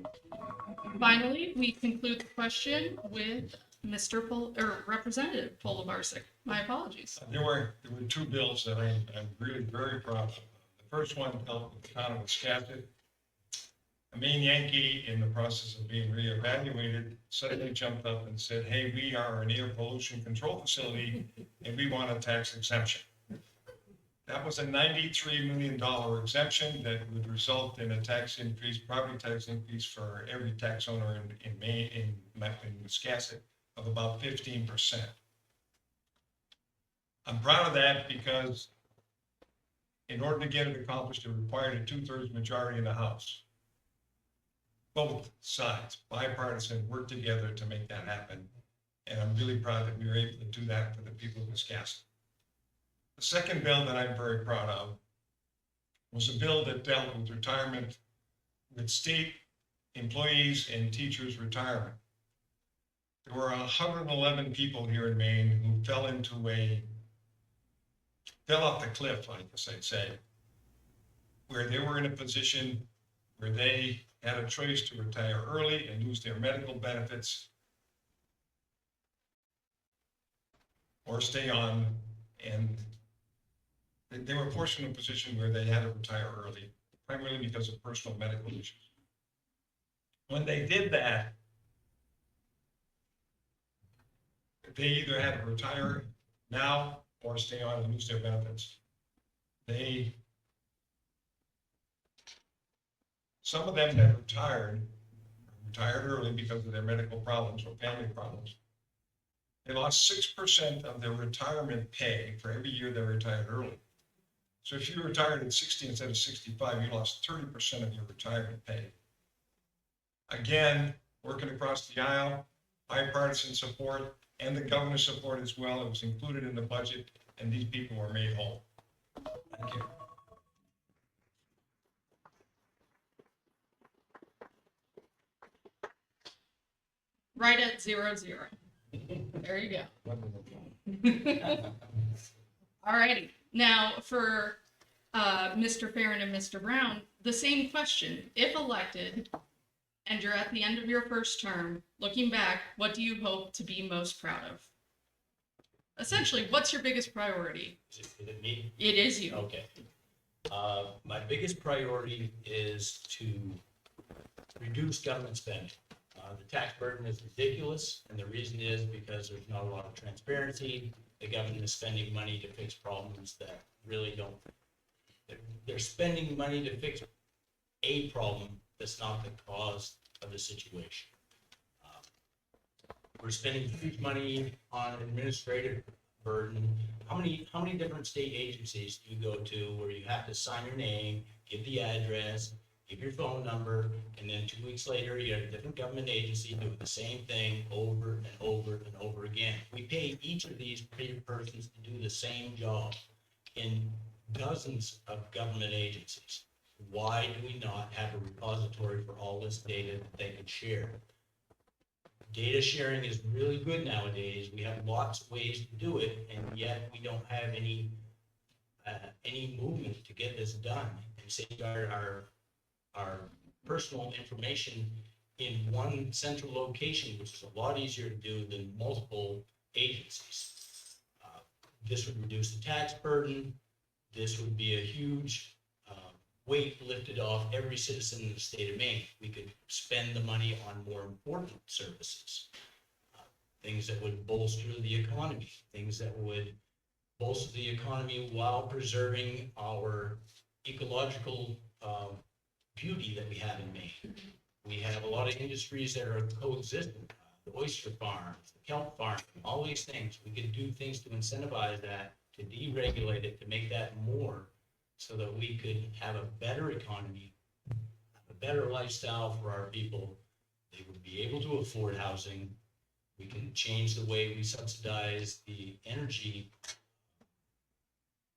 Finally, we conclude the question with Representative Polobarsik. My apologies. There were two bills that I'm really very proud of. The first one dealt with the town of Wiscasset. A Maine Yankee, in the process of being reevaluated, suddenly jumped up and said, "Hey, we are an air pollution control facility and we want a tax exemption." That was a $93 million exemption that would result in a tax increase, property tax increase for every tax owner in Maine, in Wiscasset, of about 15%. I'm proud of that because in order to get it accomplished, it required a 2/3 majority in the House. Both sides, bipartisan, worked together to make that happen. And I'm really proud that we were able to do that for the people of Wiscasset. The second bill that I'm very proud of was a bill that dealt with retirement, with state employees and teachers' retirement. There were 111 people here in Maine who fell off the cliff, I guess I'd say, where they were in a position where they had a choice to retire early and lose their medical benefits or stay on, and they were forced in a position where they had to retire early, primarily because of personal medical issues. When they did that, they either had to retire now or stay on and lose their benefits. Some of them that retired early because of their medical problems or family problems. They lost 6% of their retirement pay for every year they retired early. So if you retired at 60 instead of 65, you lost 30% of your retirement pay. Again, working across the aisle, bipartisan support, and the governor's support as well. It was included in the budget, and these people were made whole. Thank you. Right at 0-0. There you go. Alrighty. Now for Mr. Farron and Mr. Brown, the same question. If elected and you're at the end of your first term, looking back, what do you hope to be most proud of? Essentially, what's your biggest priority? Is it me? It is you. Okay. My biggest priority is to reduce government spending. The tax burden is ridiculous, and the reason is because there's not a lot of transparency. The government is spending money to fix problems that really don't. They're spending money to fix a problem that's not the cause of the situation. We're spending huge money on administrative burden. How many different state agencies do you go to where you have to sign your name, give the address, give your phone number, and then 2 weeks later, you have a different government agency doing the same thing over and over and over again. We pay each of these persons to do the same job in dozens of government agencies. Why do we not have a repository for all this data that they can share? Data sharing is really good nowadays. We have lots of ways to do it, and yet we don't have any movement to get this done and safeguard our personal information in one central location, which is a lot easier to do than multiple agencies. This would reduce the tax burden. This would be a huge weight lifted off every citizen in the state of Maine. We could spend the money on more important services, things that would bolster the economy, things that would bolster the economy while preserving our ecological beauty that we have in Maine. We have a lot of industries that are coexistent, the oyster farms, the kelp farm, all these things. We could do things to incentivize that, to deregulate it, to make that more, so that we could have a better economy, a better lifestyle for our people. They would be able to afford housing. We can change the way we subsidize the energy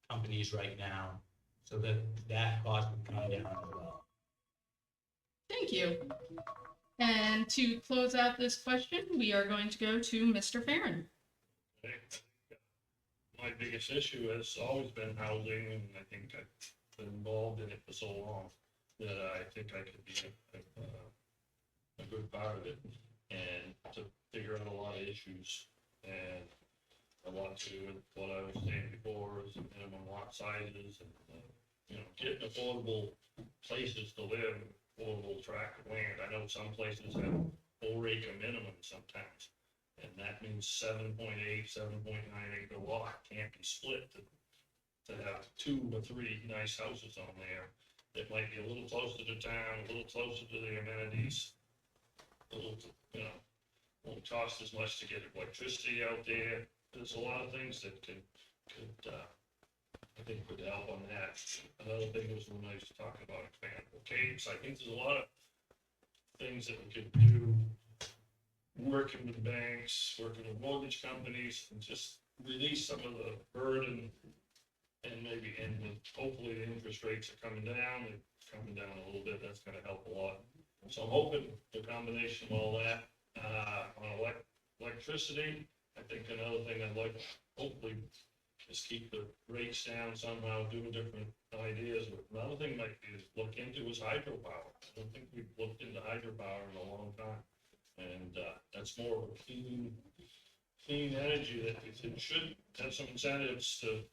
companies right now, so that that cost would come down as well. Thank you. And to close out this question, we are going to go to Mr. Farron. My biggest issue has always been housing, and I think I've been involved in it for so long that I think I could be a good part of it. and to figure out a lot of issues. And a lot to do with what I was saying before, is minimum lot sizes and, getting affordable places to live, affordable tract of land. I know some places have 4 acre minimum sometimes, and that means 7.8, 7.9 acre lot can't be split to have 2 or 3 nice houses on there that might be a little closer to town, a little closer to the amenities, a little, won't cost as much to get electricity out there. There's a lot of things that could I think would help on that. Another thing was when I was talking about expandable capes, I think there's a lot of things that we could do, working with banks, working with mortgage companies, and just release some of the burden, and hopefully the interest rates are coming down, they're coming down a little bit, that's gonna help a lot. So I'm hoping the combination of all that, on electricity, I think another thing I'd like, hopefully, is keep the rates down somehow, do different ideas. But another thing might be to look into is hydropower. I don't think we've looked into hydropower in a long time. And that's more of a clean energy that it should have some incentives to,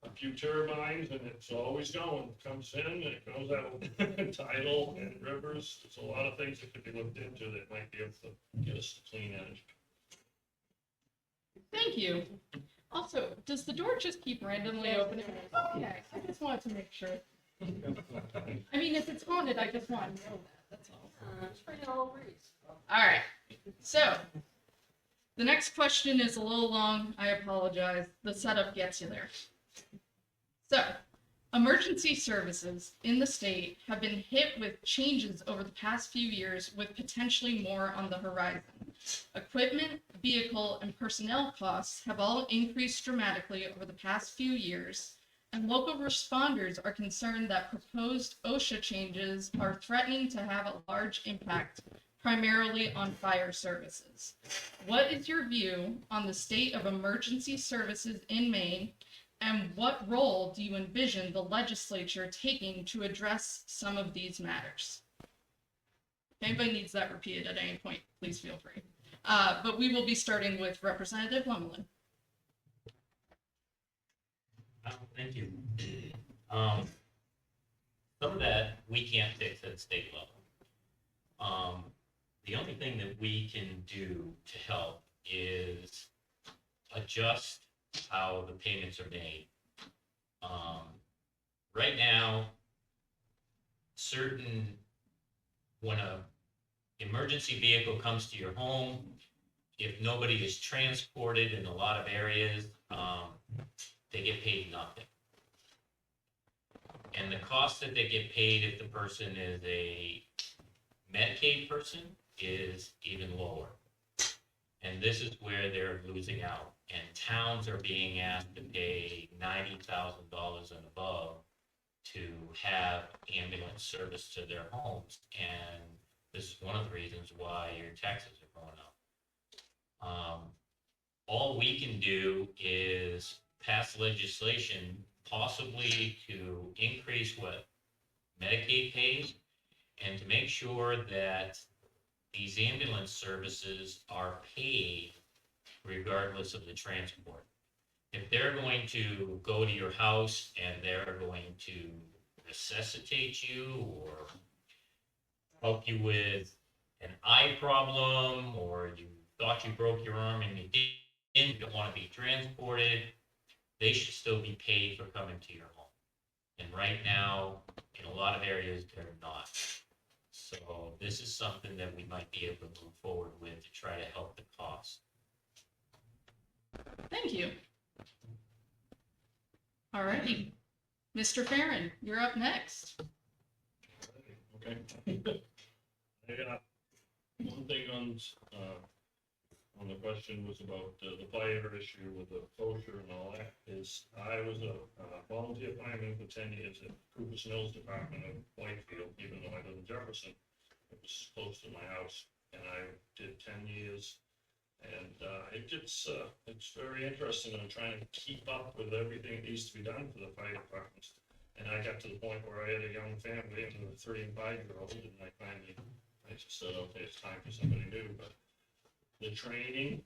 a few turbines, and it's always going, it comes in, it goes out, tidal and rivers. There's a lot of things that could be looked into that might be able to get us to clean energy. Thank you. Also, does the door just keep randomly opening? Okay, I just wanted to make sure. I mean, if it's haunted, I just want to know that, that's all. All right, so, the next question is a little long, I apologize, the setup gets you there. So, emergency services in the state have been hit with changes over the past few years, with potentially more on the horizon. Equipment, vehicle, and personnel costs have all increased dramatically over the past few years, and local responders are concerned that proposed OSHA changes are threatening to have a large impact, primarily on fire services. What is your view on the state of emergency services in Maine, and what role do you envision the legislature taking to address some of these matters? If anybody needs that repeated at any point, please feel free. But we will be starting with Representative Lemelin. Thank you. Some of that we can't fix at state level. The only thing that we can do to help is adjust how the payments are made. Right now, when a emergency vehicle comes to your home, if nobody is transported in a lot of areas, they get paid nothing. And the cost that they get paid if the person is a Medicaid person is even lower. And this is where they're losing out. And towns are being asked to pay $90,000 and above to have ambulance service to their homes. And this is one of the reasons why your taxes are going up. All we can do is pass legislation possibly to increase what Medicaid pays, and to make sure that these ambulance services are paid regardless of the transport. If they're going to go to your house and they're going to resuscitate you or help you with an eye problem, or you thought you broke your arm and you didn't, don't want to be transported, they should still be paid for coming to your home. And right now, in a lot of areas, they're not. So this is something that we might be able to move forward with to try to help the cost. Thank you. All righty. Mr. Farron, you're up next. Okay. I got one thing on the question was about the fire issue with the kosher and all that, is I was a volunteer fireman for 10 years at Cooper's Mills Department of Whitefield, even though I live in Jefferson. It was close to my house, and I did 10 years. And it's very interesting. I'm trying to keep up with everything that needs to be done for the fire departments. And I got to the point where I had a young family, and a 3 and 5 year old, and I finally I just don't know if it's time for somebody new, but the training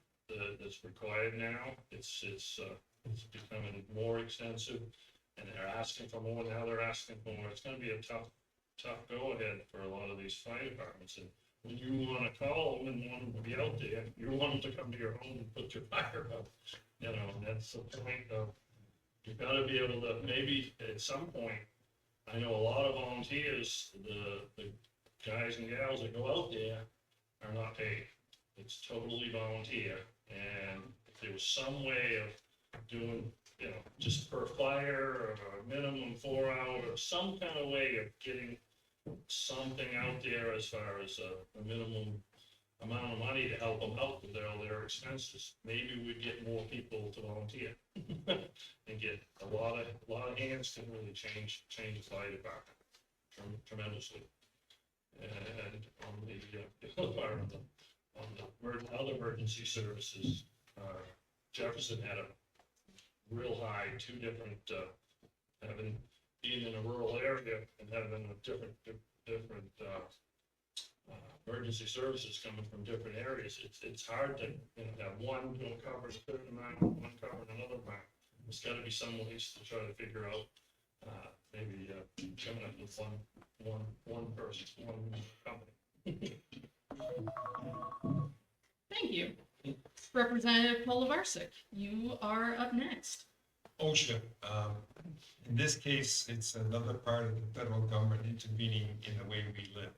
that's required now, it's becoming more extensive, and they're asking for more, now they're asking for more. It's gonna be a tough go-ahead for a lot of these fire departments, and when you wanna call them and want them to be out there, you want them to come to your home and put your fire out, you know, and that's the point of, you've gotta be able to, maybe at some point, I know a lot of volunteers, the guys and gals that go out there are not paid. It's totally volunteer, and if there was some way of doing, you know, just per fire, or a minimum 4 hour, or some kind of way of getting something out there as far as a minimum amount of money to help them out with all their expenses, maybe we'd get more people to volunteer. And get a lot of hands can really change the fire department tremendously. And on the other part of other emergency services, Jefferson had a real high, two different, being in a rural area and having a different emergency services coming from different areas. It's hard to, you know, have one doing cover a certain amount, one covering another amount. There's got to be some ways to try to figure out, maybe coming up with one person, one company. Thank you. Representative Polovarsik, you are up next. OSHA, in this case, it's another part of the federal government intervening in the way we live.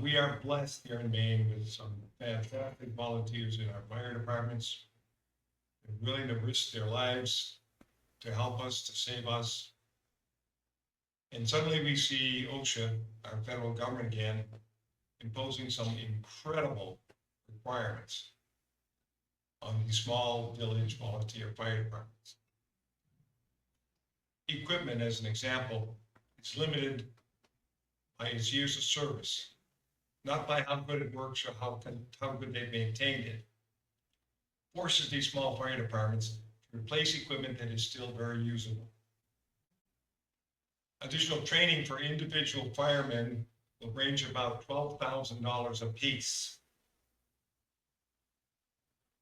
We are blessed here in Maine with some fantastic volunteers in our fire departments. They're willing to risk their lives to help us, to save us. And suddenly we see OSHA, our federal government again, imposing some incredible requirements on these small village volunteer fire departments. Equipment, as an example, is limited by its years of service, not by how good it works or how good they've maintained it. Forces these small fire departments to replace equipment that is still very usable. Additional training for individual firemen will range about $12,000 apiece.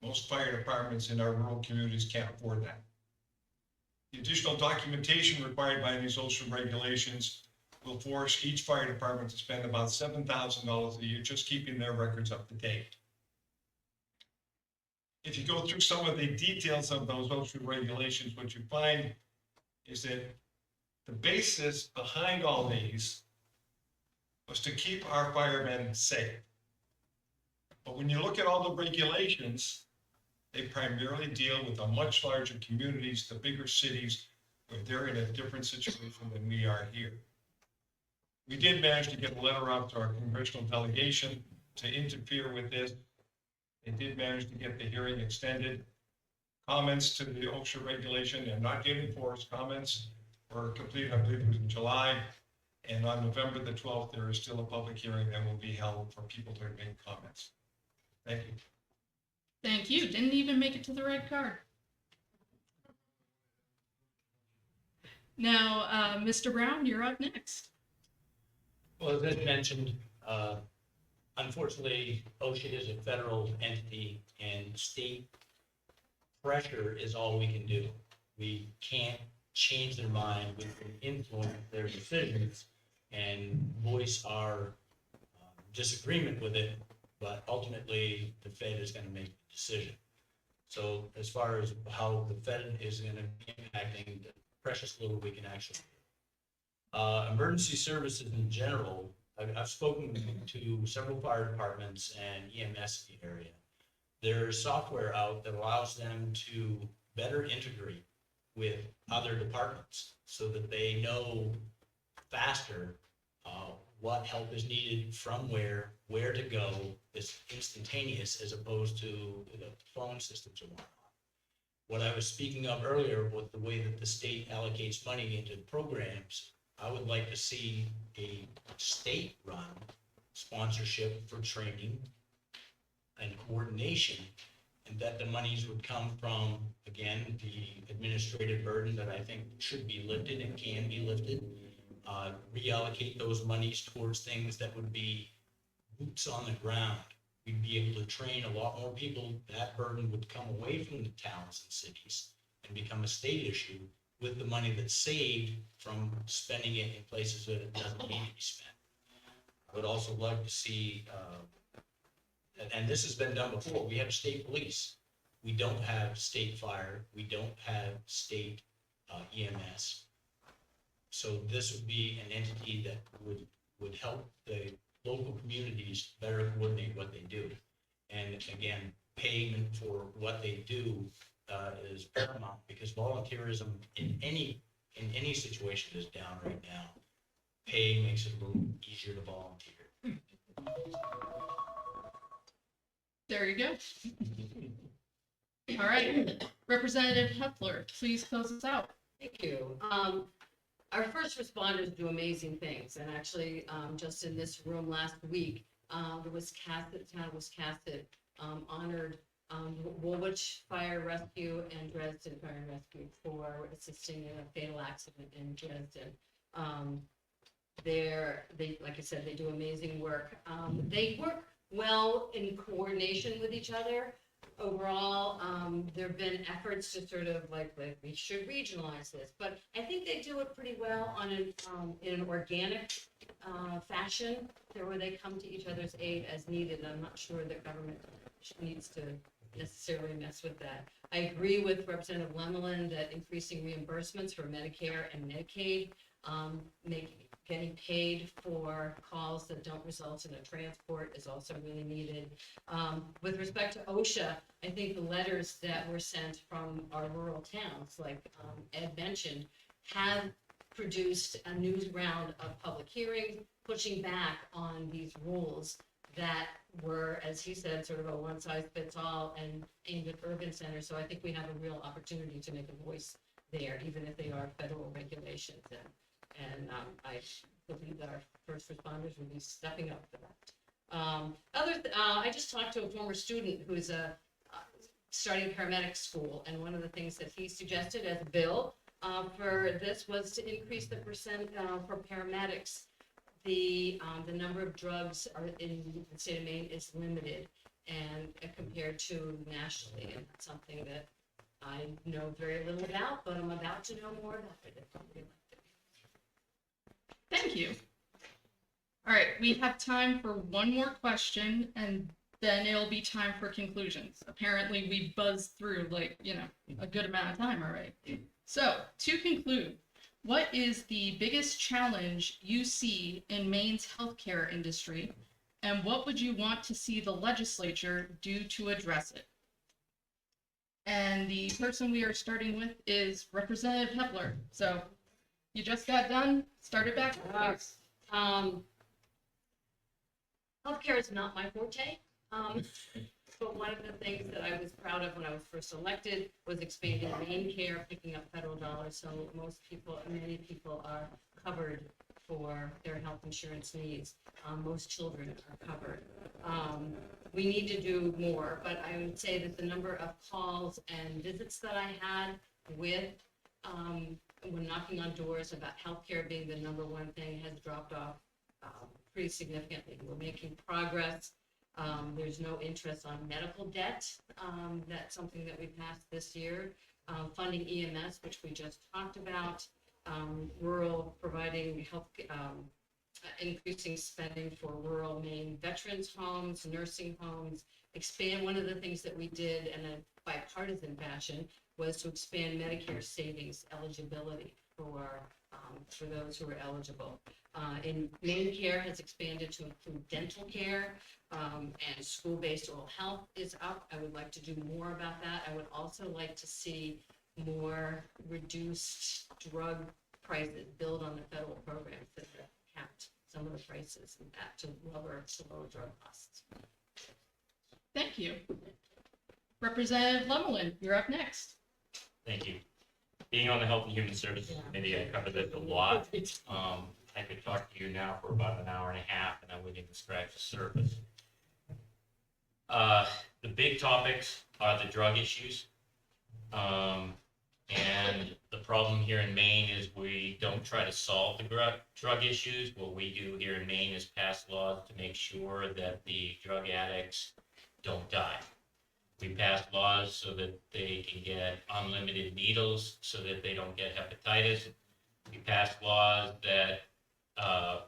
Most fire departments in our rural communities can't afford that. The additional documentation required by these OSHA regulations will force each fire department to spend about $7,000 a year just keeping their records up to date. If you go through some of the details of those OSHA regulations, what you find is that the basis behind all these was to keep our firemen safe. But when you look at all the regulations, they primarily deal with the much larger communities, the bigger cities, where they're in a different situation than we are here. We did manage to get a letter out to our congressional delegation to interfere with this. They did manage to get the hearing extended. Comments to the OSHA regulation, they're not getting enforced. Comments were completed, I believe it was in July. And on November the 12th, there is still a public hearing that will be held for people to make comments. Thank you. Thank you. Didn't even make it to the red card. Now, Mr. Brown, you're up next. Well, as I mentioned, unfortunately, OSHA is a federal entity and state pressure is all we can do. We can't change their mind, we can influence their decisions and voice our disagreement with it, but ultimately the Fed is going to make the decision. So as far as how the Fed is going to be impacting the precious little we can actually do. Emergency services in general, I've spoken to several fire departments and EMS in the area. There's software out that allows them to better integrate with other departments so that they know faster what help is needed from where to go. It's instantaneous as opposed to the phone systems and whatnot. What I was speaking of earlier with the way that the state allocates money into programs, I would like to see a state-run sponsorship for training and coordination, and that the monies would come from, again, the administrative burden that I think should be lifted and can be lifted, reallocate those monies towards things that would be boots on the ground. We'd be able to train a lot more people. That burden would come away from the towns and cities and become a state issue with the money that's saved from spending it in places that it doesn't need to be spent. I would also like to see, and this has been done before, we have state police. We don't have state fire. We don't have state EMS. So this would be an entity that would help the local communities better coordinate what they do. And again, payment for what they do is paramount, because volunteerism in any situation is down right now. Pay makes it a little easier to volunteer. There you go. All right, Representative Hepler, please close us out. Thank you. Our first responders do amazing things, and actually, just in this room last week, the town of Wiscasset honored Woolwich Fire Rescue and Dresden Fire and Rescue for assisting in a fatal accident in Dresden. Like I said, they do amazing work. They work well in coordination with each other. Overall, there have been efforts to sort of like we should regionalize this, but I think they do it pretty well on in an organic fashion, where they come to each other's aid as needed. I'm not sure that government needs to necessarily mess with that. I agree with Representative Lemelin that increasing reimbursements for Medicare and Medicaid, getting paid for calls that don't result in a transport is also really needed. With respect to OSHA, I think the letters that were sent from our rural towns, like Ed mentioned, have produced a new round of public hearings, pushing back on these rules that were, as he said, sort of a one-size-fits-all and aimed at urban centers. So I think we have a real opportunity to make a voice there, even if they are federal regulations. And I believe that our first responders will be stepping up for that. I just talked to a former student who's starting paramedic school, and one of the things that he suggested as a bill for this was to increase the percent for paramedics. The number of drugs in the state of Maine is limited, and compared to nationally, and that's something that I know very little about, but I'm about to know more about it. Thank you. All right, we have time for one more question, and then it'll be time for conclusions. Apparently, we buzzed through a good amount of time already. So, to conclude, what is the biggest challenge you see in Maine's healthcare industry, and what would you want to see the legislature do to address it? And the person we are starting with is Representative Hepler. So, you just got done, started back. Healthcare is not my forte. But one of the things that I was proud of when I was first elected was expanding Maine Care, picking up federal dollars, so many people are covered for their health insurance needs. Most children are covered. We need to do more, but I would say that the number of calls and visits that I had with when knocking on doors about healthcare being the number one thing has dropped off pretty significantly. We're making progress. There's no interest on medical debt. That's something that we passed this year. Funding EMS, which we just talked about. Rural providing health, increasing spending for rural Maine veterans homes, nursing homes. One of the things that we did in a bipartisan fashion was to expand Medicare savings eligibility for those who are eligible. And Maine Care has expanded to include dental care, and school-based oral health is up. I would like to do more about that. I would also like to see more reduced drug prices, build on the federal programs that have capped some of the prices and that to lower drug costs. Thank you. Representative Lemelin, you're up next. Thank you. Being on the Health and Human Services Committee, I covered this a lot. I could talk to you now for about an hour and a half, and I wouldn't even scratch the surface. The big topics are the drug issues, and And the problem here in Maine is we don't try to solve the drug issues. What we do here in Maine is pass laws to make sure that the drug addicts don't die. We pass laws so that they can get unlimited needles so that they don't get hepatitis. We pass laws that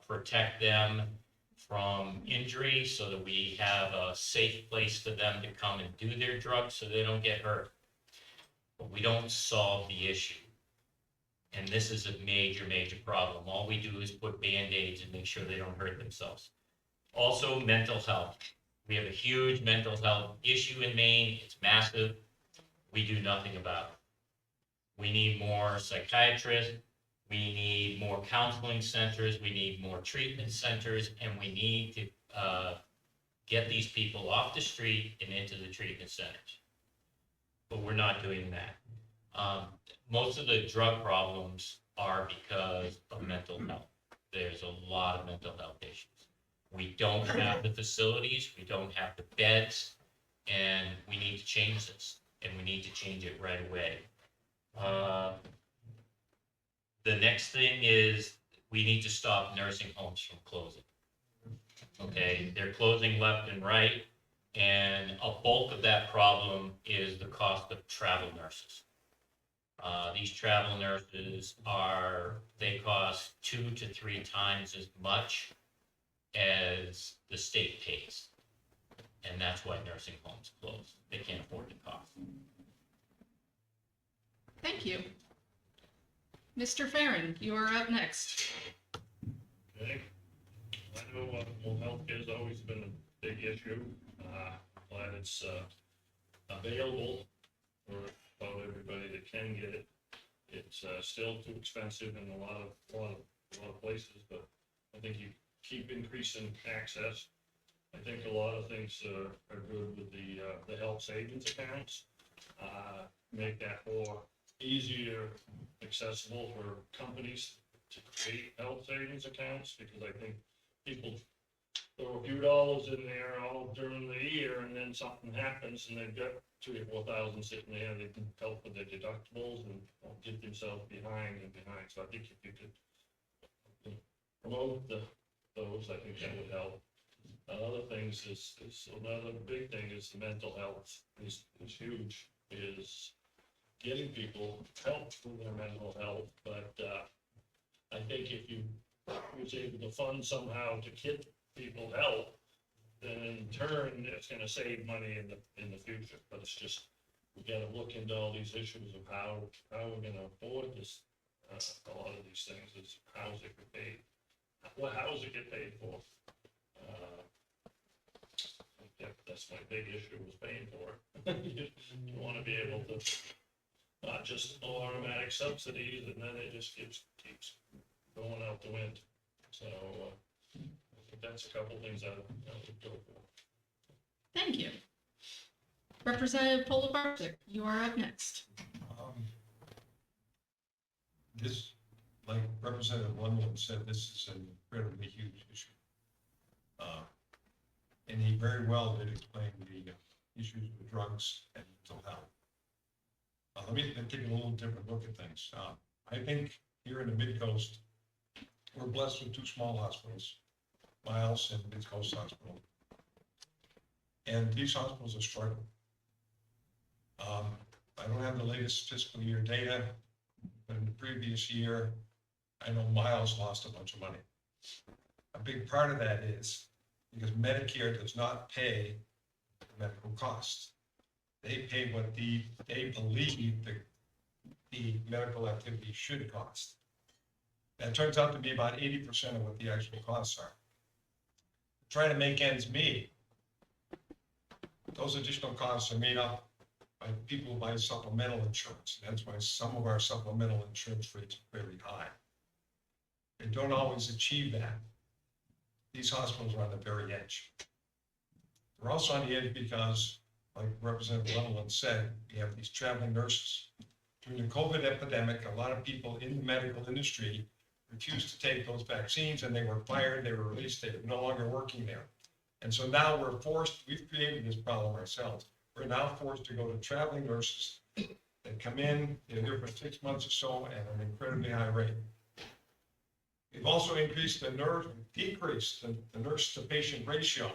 protect them from injury so that we have a safe place for them to come and do their drugs so they don't get hurt. But we don't solve the issue. And this is a major, major problem. All we do is put Band-Aids and make sure they don't hurt themselves. Also, mental health. We have a huge mental health issue in Maine. It's massive. We do nothing about it. We need more psychiatrists. We need more counseling centers. We need more treatment centers. And we need to get these people off the street and into the treatment centers. But we're not doing that. Most of the drug problems are because of mental health. There's a lot of mental health issues. We don't have the facilities, we don't have the beds, and we need to change this, and we need to change it right away. The next thing is we need to stop nursing homes from closing. Okay, they're closing left and right. And a bulk of that problem is the cost of travel nurses. These travel nurses they cost 2 to 3 times as much as the state pays. And that's why nursing homes close. They can't afford the cost. Thank you. Mr. Farren, you are up next. Okay. I know well, healthcare has always been a big issue. Glad it's available for about everybody that can get it. It's still too expensive in a lot of places, but I think you keep increasing access. I think a lot of things are good with the health savings accounts. Make that more easier accessible for companies to create health savings accounts, because I think people throw a few dollars in there all during the year, and then something happens and they've got $2,000 or $4,000 sitting there. They can help with their deductibles and get themselves behind. So I think if you could promote those, I think that would help. Other things is another big thing is the mental health is huge. Is getting people help with their mental health, but I think if you was able to fund somehow to get people help, then in turn it's going to save money in the future. But it's just we got to look into all these issues of how we're going to afford this. A lot of these things is how is it get paid? How does it get paid for? That's my big issue was paying for it. You want to be able to not just automatic subsidies, and then it just keeps going out the wind. So I think that's a couple things I would go for. Thank you. Representative Polobarczyk, you are up next. This, like Representative Lundin said, this is an incredibly huge issue. And he very well did explain the issues with drugs and mental health. Let me take a little different look at things. I think here in the Mid-Coast, we're blessed with 2 small hospitals, Miles and Mid-Coast Hospital. And these hospitals are struggling. I don't have the latest fiscal year data, but in the previous year, I know Miles lost a bunch of money. A big part of that is because Medicare does not pay the medical costs. They pay what they believe the medical activity should cost. That turns out to be about 80% of what the actual costs are. Trying to make ends meet, those additional costs are made up by people who buy supplemental insurance. That's why some of our supplemental insurance rates are very high. They don't always achieve that. These hospitals are on the very edge. They're also on the edge because, like Representative Lundin said, we have these traveling nurses. During the COVID epidemic, a lot of people in the medical industry refused to take those vaccines, and they were fired, they were released, they were no longer working there. And so now we've created this problem ourselves. We're now forced to go to traveling nurses that come in, they're here for 6 months or so at an incredibly high rate. We've also decreased the nurse to patient ratio,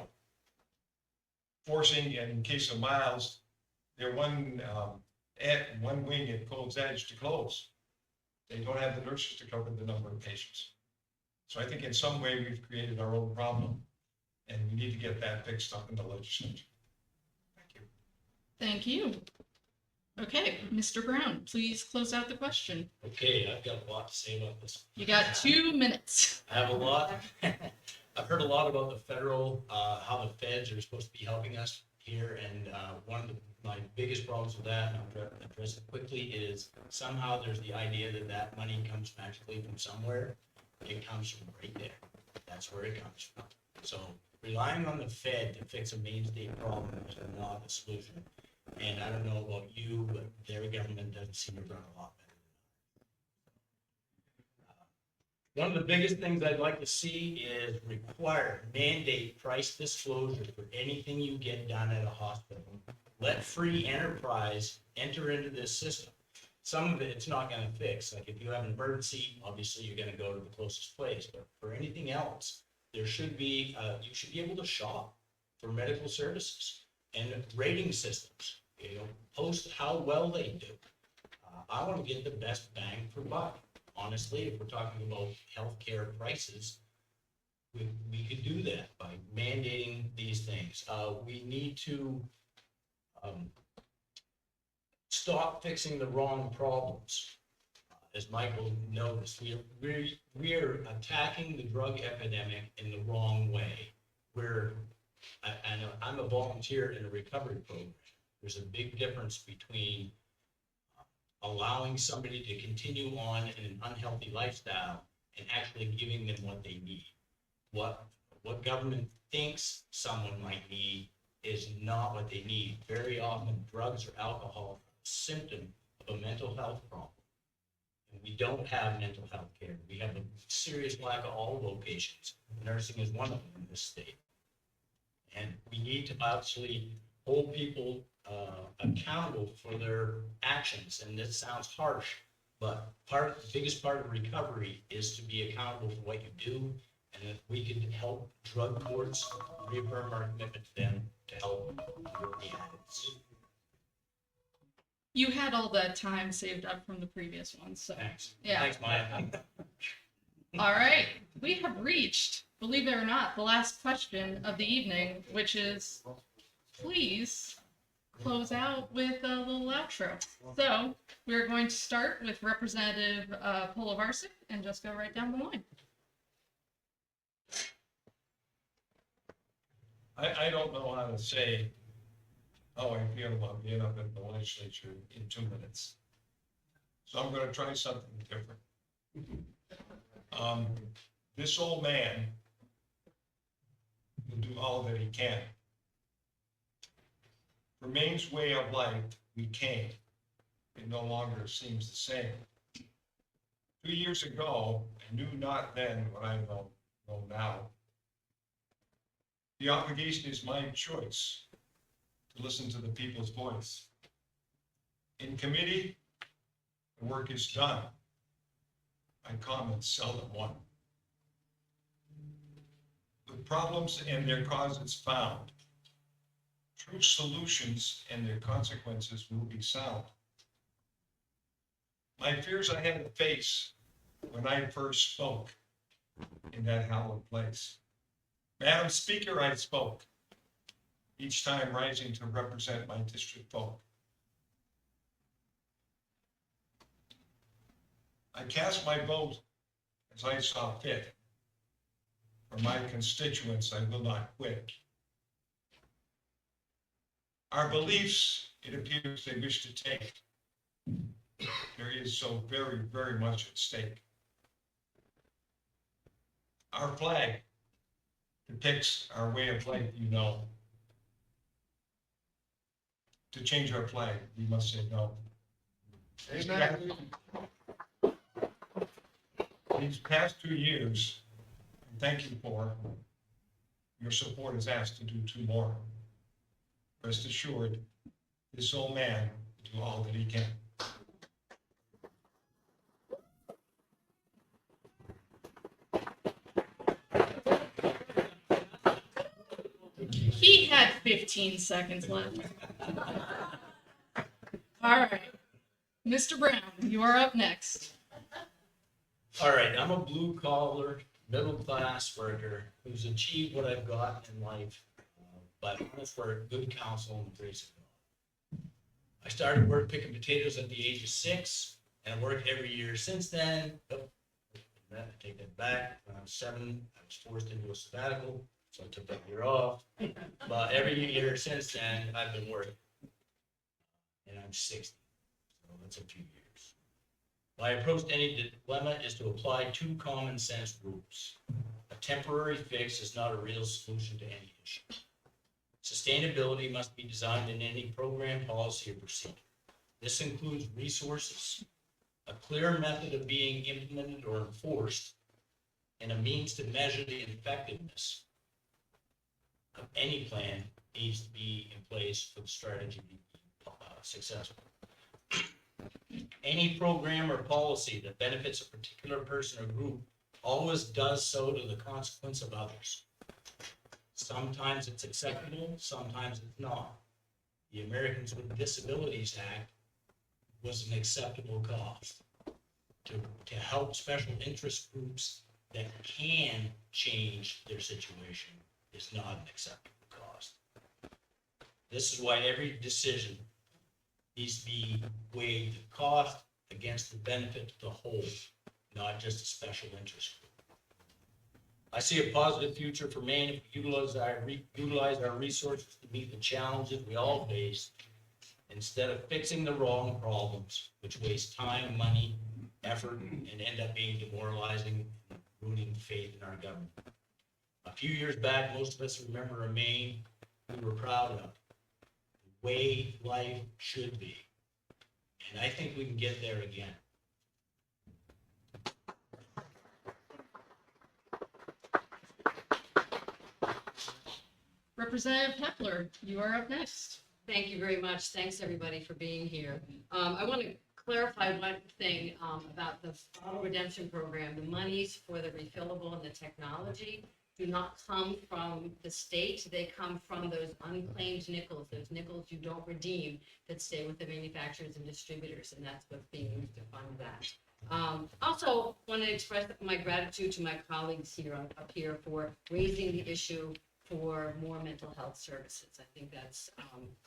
forcing, and in case of Miles, their one wing at Cold's Edge to close. They don't have the nurses to cover the number of patients. So I think in some way we've created our own problem, and we need to get that fixed up in the legislature. Thank you. Thank you. Okay, Mr. Brown, please close out the question. Okay, I've got a lot to say about this. You got 2 minutes. I have a lot. I've heard a lot about the federal, how the feds are supposed to be helping us here, and one of my biggest problems with that, and I'm going to address it quickly, is somehow there's the idea that that money comes magically from somewhere. It comes from right there. That's where it comes from. So relying on the Fed to fix a main state problem is not a solution. And I don't know about you, but their government doesn't seem to run a lot better. One of the biggest things I'd like to see is require, mandate price disclosure for anything you get done at a hospital. Let free enterprise enter into this system. Some of it, it's not going to fix. Like if you have an emergency, obviously you're going to go to the closest place. But for anything else, there should be, you should be able to shop for medical services and rating systems. You know, post how well they do. I want to get the best bang for buck. Honestly, if we're talking about healthcare prices, we could do that by mandating these things. We need to stop fixing the wrong problems. As Michael noticed, we're attacking the drug epidemic in the wrong way. I'm a volunteer in a recovery program. There's a big difference between allowing somebody to continue on in an unhealthy lifestyle and actually giving them what they need. What government thinks someone might need is not what they need. Very often, drugs or alcohol are a symptom of a mental health problem. And we don't have mental health care. We have a serious lack of all vocations. Nursing is one of them in this state. And we need to actually hold people accountable for their actions. And this sounds harsh, but the biggest part of recovery is to be accountable for what you do. And if we can help drug courts reaffirm our commitment to them to help the addicts. You had all that time saved up from the previous one, so. Thanks. Yeah. Thanks, Maya. All right, we have reached, believe it or not, the last question of the evening, which is, please close out with a little outro. So we're going to start with Representative Polovarsik and just go right down the line. I don't know how to say how I feel about being up in the legislature in 2 minutes. So I'm going to try something different. This old man will do all that he can. For Maine's way of life, we came. It no longer seems the same. 2 years ago, I knew not then what I know now. The obligation is my choice to listen to the people's voice. In committee, the work is done. My comments seldom won. With problems and their causes found, true solutions and their consequences will be sound. My fears I had to face when I first spoke in that hallowed place. Madam Speaker, I spoke, each time rising to represent my district folk. I cast my vote as I saw fit. For my constituents, I will not quit. Our beliefs, it appears they wish to take. There is so very, very much at stake. Our flag depicts our way of life, you know. To change our flag, we must say no. Amen. These past 2 years, thank you for your support is asked to do 2 more. Rest assured, this old man will do all that he can. had 15 seconds left. All right. Mr. Brown, you are up next. All right, I'm a blue collar, middle class worker who's achieved what I've got in life, but all for good counsel and grace of God. I started work picking potatoes at the age of 6, and I worked every year since then. Oh, I take that back. When I was 7, I was forced into a sabbatical, so I took that year off. But every year since then, I've been working, and I'm 60, so that's a few years. My approach to any dilemma is to apply 2 common sense rules. A temporary fix is not a real solution to any issue. Sustainability must be designed in any program, policy, or procedure. This includes resources, a clear method of being implemented or enforced, and a means to measure the effectiveness of any plan needs to be in place for the strategy to be successful. Any program or policy that benefits a particular person or group always does so to the consequence of others. Sometimes it's acceptable, sometimes it's not. The Americans with Disabilities Act was an acceptable cost. To help special interest groups that can change their situation is not an acceptable cost. This is why every decision needs to be weighed the cost against the benefit to the whole, not just a special interest group. I see a positive future for Maine if we utilize our resources to meet the challenges we all face, instead of fixing the wrong problems, which waste time, money, effort, and end up being demoralizing, ruining faith in our government. A few years back, most of us remember a Maine we were proud of, the way life should be. And I think we can get there again. Representative Hepler, you are up next. Thank you very much. Thanks, everybody, for being here. I want to clarify one thing about the bottle redemption program. The monies for the refillable and the technology do not come from the state. They come from those unclaimed nickels, those nickels you don't redeem that stay with the manufacturers and distributors, and that's what's being used to fund that. Also, want to express my gratitude to my colleagues here up here for raising the issue for more mental health services. I think that's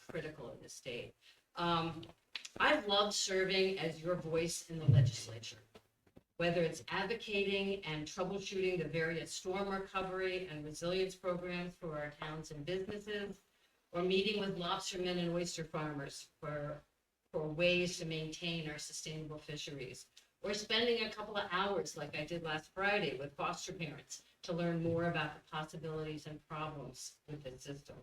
critical in the state. I've loved serving as your voice in the legislature, whether it's advocating and troubleshooting the various storm recovery and resilience programs for our towns and businesses, or meeting with lobstermen and oyster farmers for ways to maintain our sustainable fisheries, or spending a couple of hours like I did last Friday with foster parents to learn more about the possibilities and problems with the system.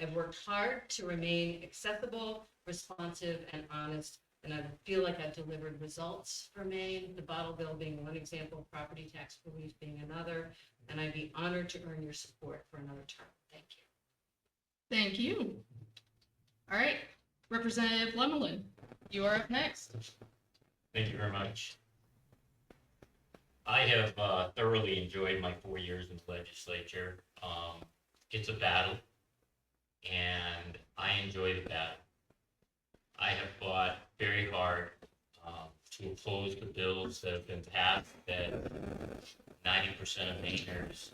I've worked hard to remain accessible, responsive, and honest, and I feel like I've delivered results for Maine, the bottle bill being one example, property tax relief being another, and I'd be honored to earn your support for another term. Thank you. Thank you. All right, Representative Lemelin, you are up next. Thank you very much. I have thoroughly enjoyed my 4 years in the legislature. It's a battle, and I enjoy the battle. I have fought very hard to oppose the bills that have been passed that 90% of Mainers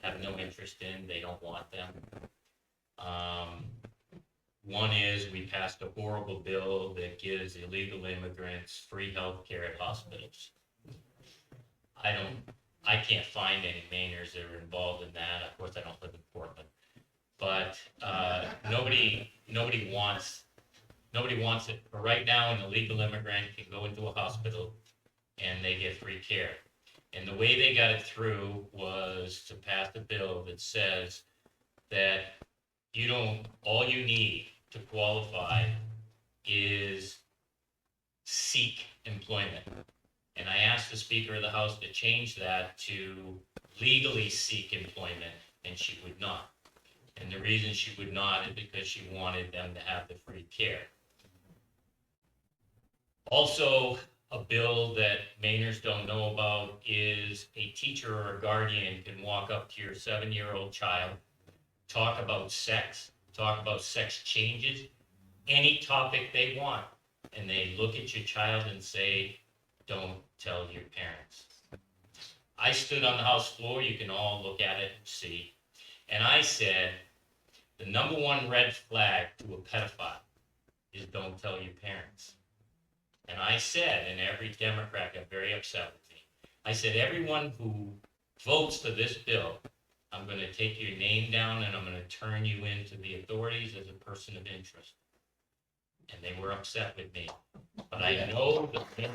have no interest in. They don't want them. One is we passed a horrible bill that gives illegal immigrants free health care at hospitals. I can't find any Mainers that are involved in that. Of course, I don't live in Portland, but nobody wants it. But right now, an illegal immigrant can go into a hospital and they get free care. And the way they got it through was to pass a bill that says that all you need to qualify is seek employment. And I asked the Speaker of the House to change that to legally seek employment, and she would not. And the reason she would not is because she wanted them to have the free care. Also, a bill that Mainers don't know about is a teacher or a guardian can walk up to your 7-year-old child, talk about sex, talk about sex changes, any topic they want. And they look at your child and say, don't tell your parents. I stood on the House floor, you can all look at it and see, and I said, the number one red flag to a pedophile is don't tell your parents. And I said, and every Democrat got very upset with me, I said, everyone who votes for this bill, I'm going to take your name down and I'm going to turn you into the authorities as a person of interest. And they were upset with me. But I know that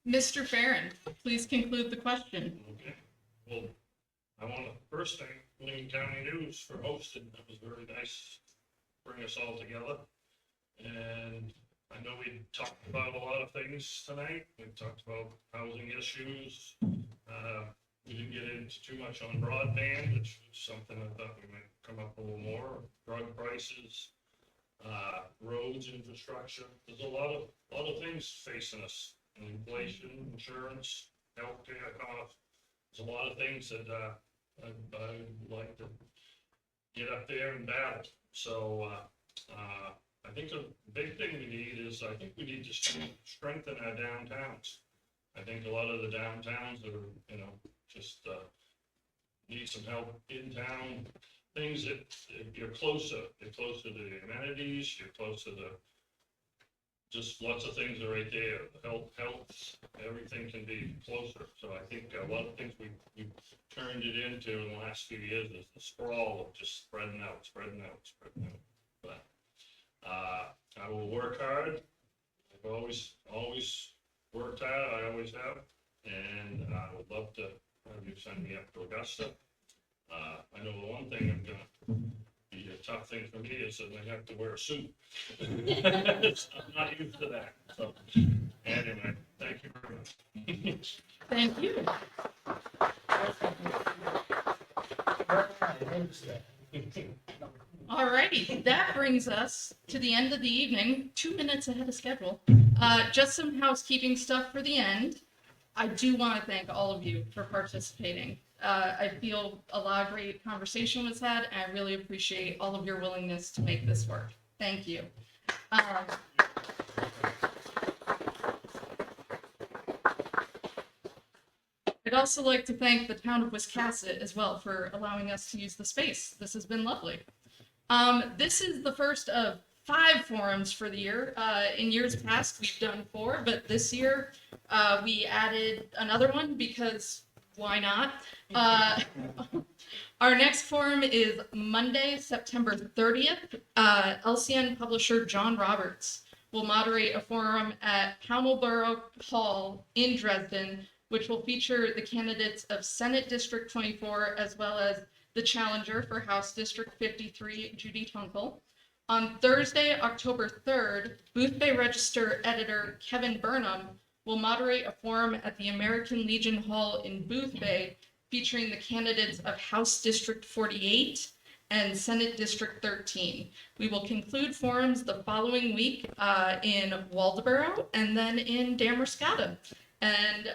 Mr. Farren, please conclude the question. Okay, well, I want to first thank Lincoln County News for hosting. That was very nice, to bring us all together. And I know we talked about a lot of things tonight. We talked about housing issues. We didn't get into too much on broadband, which was something I thought we might come up a little more. Drug prices, roads, infrastructure. There's a lot of things facing us. Inflation, insurance, healthcare costs. There's a lot of things that I'd like to get up there and battle. So I think the big thing we need is, I think we need to strengthen our downtowns. I think a lot of the downtowns are, just need some help in town. Things that you're closer to the amenities, you're closer to just lots of things are right there. Health, everything can be closer. So I think a lot of things we've turned it into in the last few years is the sprawl of just spreading out. But I will work hard. I've always worked hard. I always have, and I would love to have you send me up to Augusta. I know the one thing I'm gonna. The tough thing for me is that I have to wear a suit. I'm not used to that. So anyway, thank you very much. Thank you. Alrighty, that brings us to the end of the evening, 2 minutes ahead of schedule. Just some housekeeping stuff for the end. I do want to thank all of you for participating. I feel a lot of great conversation was had, and I really appreciate all of your willingness to make this work. Thank you. I'd also like to thank the town of Wiscasset as well for allowing us to use the space. This has been lovely. This is the first of 5 forums for the year. In years past, we've done 4, but this year we added another one because why not? Our next forum is Monday, September 30th. LCN publisher John Roberts will moderate a forum at Pownell Borough Hall in Dresden, which will feature the candidates of Senate District 24 as well as the challenger for House District 53, Judy Tunkel. On Thursday, October 3rd, Boothbay Register editor Kevin Burnham will moderate a forum at the American Legion Hall in Boothbay featuring the candidates of House District 48 and Senate District 13. We will conclude forums the following week in Waldoboro and then in Damascata. And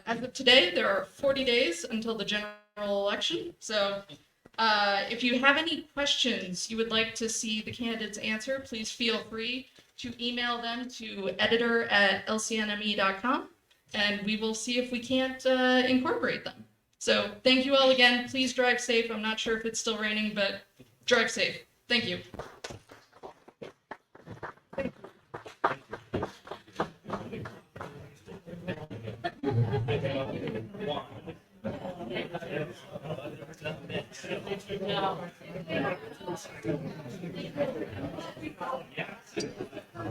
as of today, there are 40 days until the general election. So if you have any questions you would like to see the candidates answer, please feel free to email them to editor@lcnme.com, and we will see if we can't incorporate them. So thank you all again. Please drive safe. I'm not sure if it's still raining, but drive safe. Thank you. Yeah.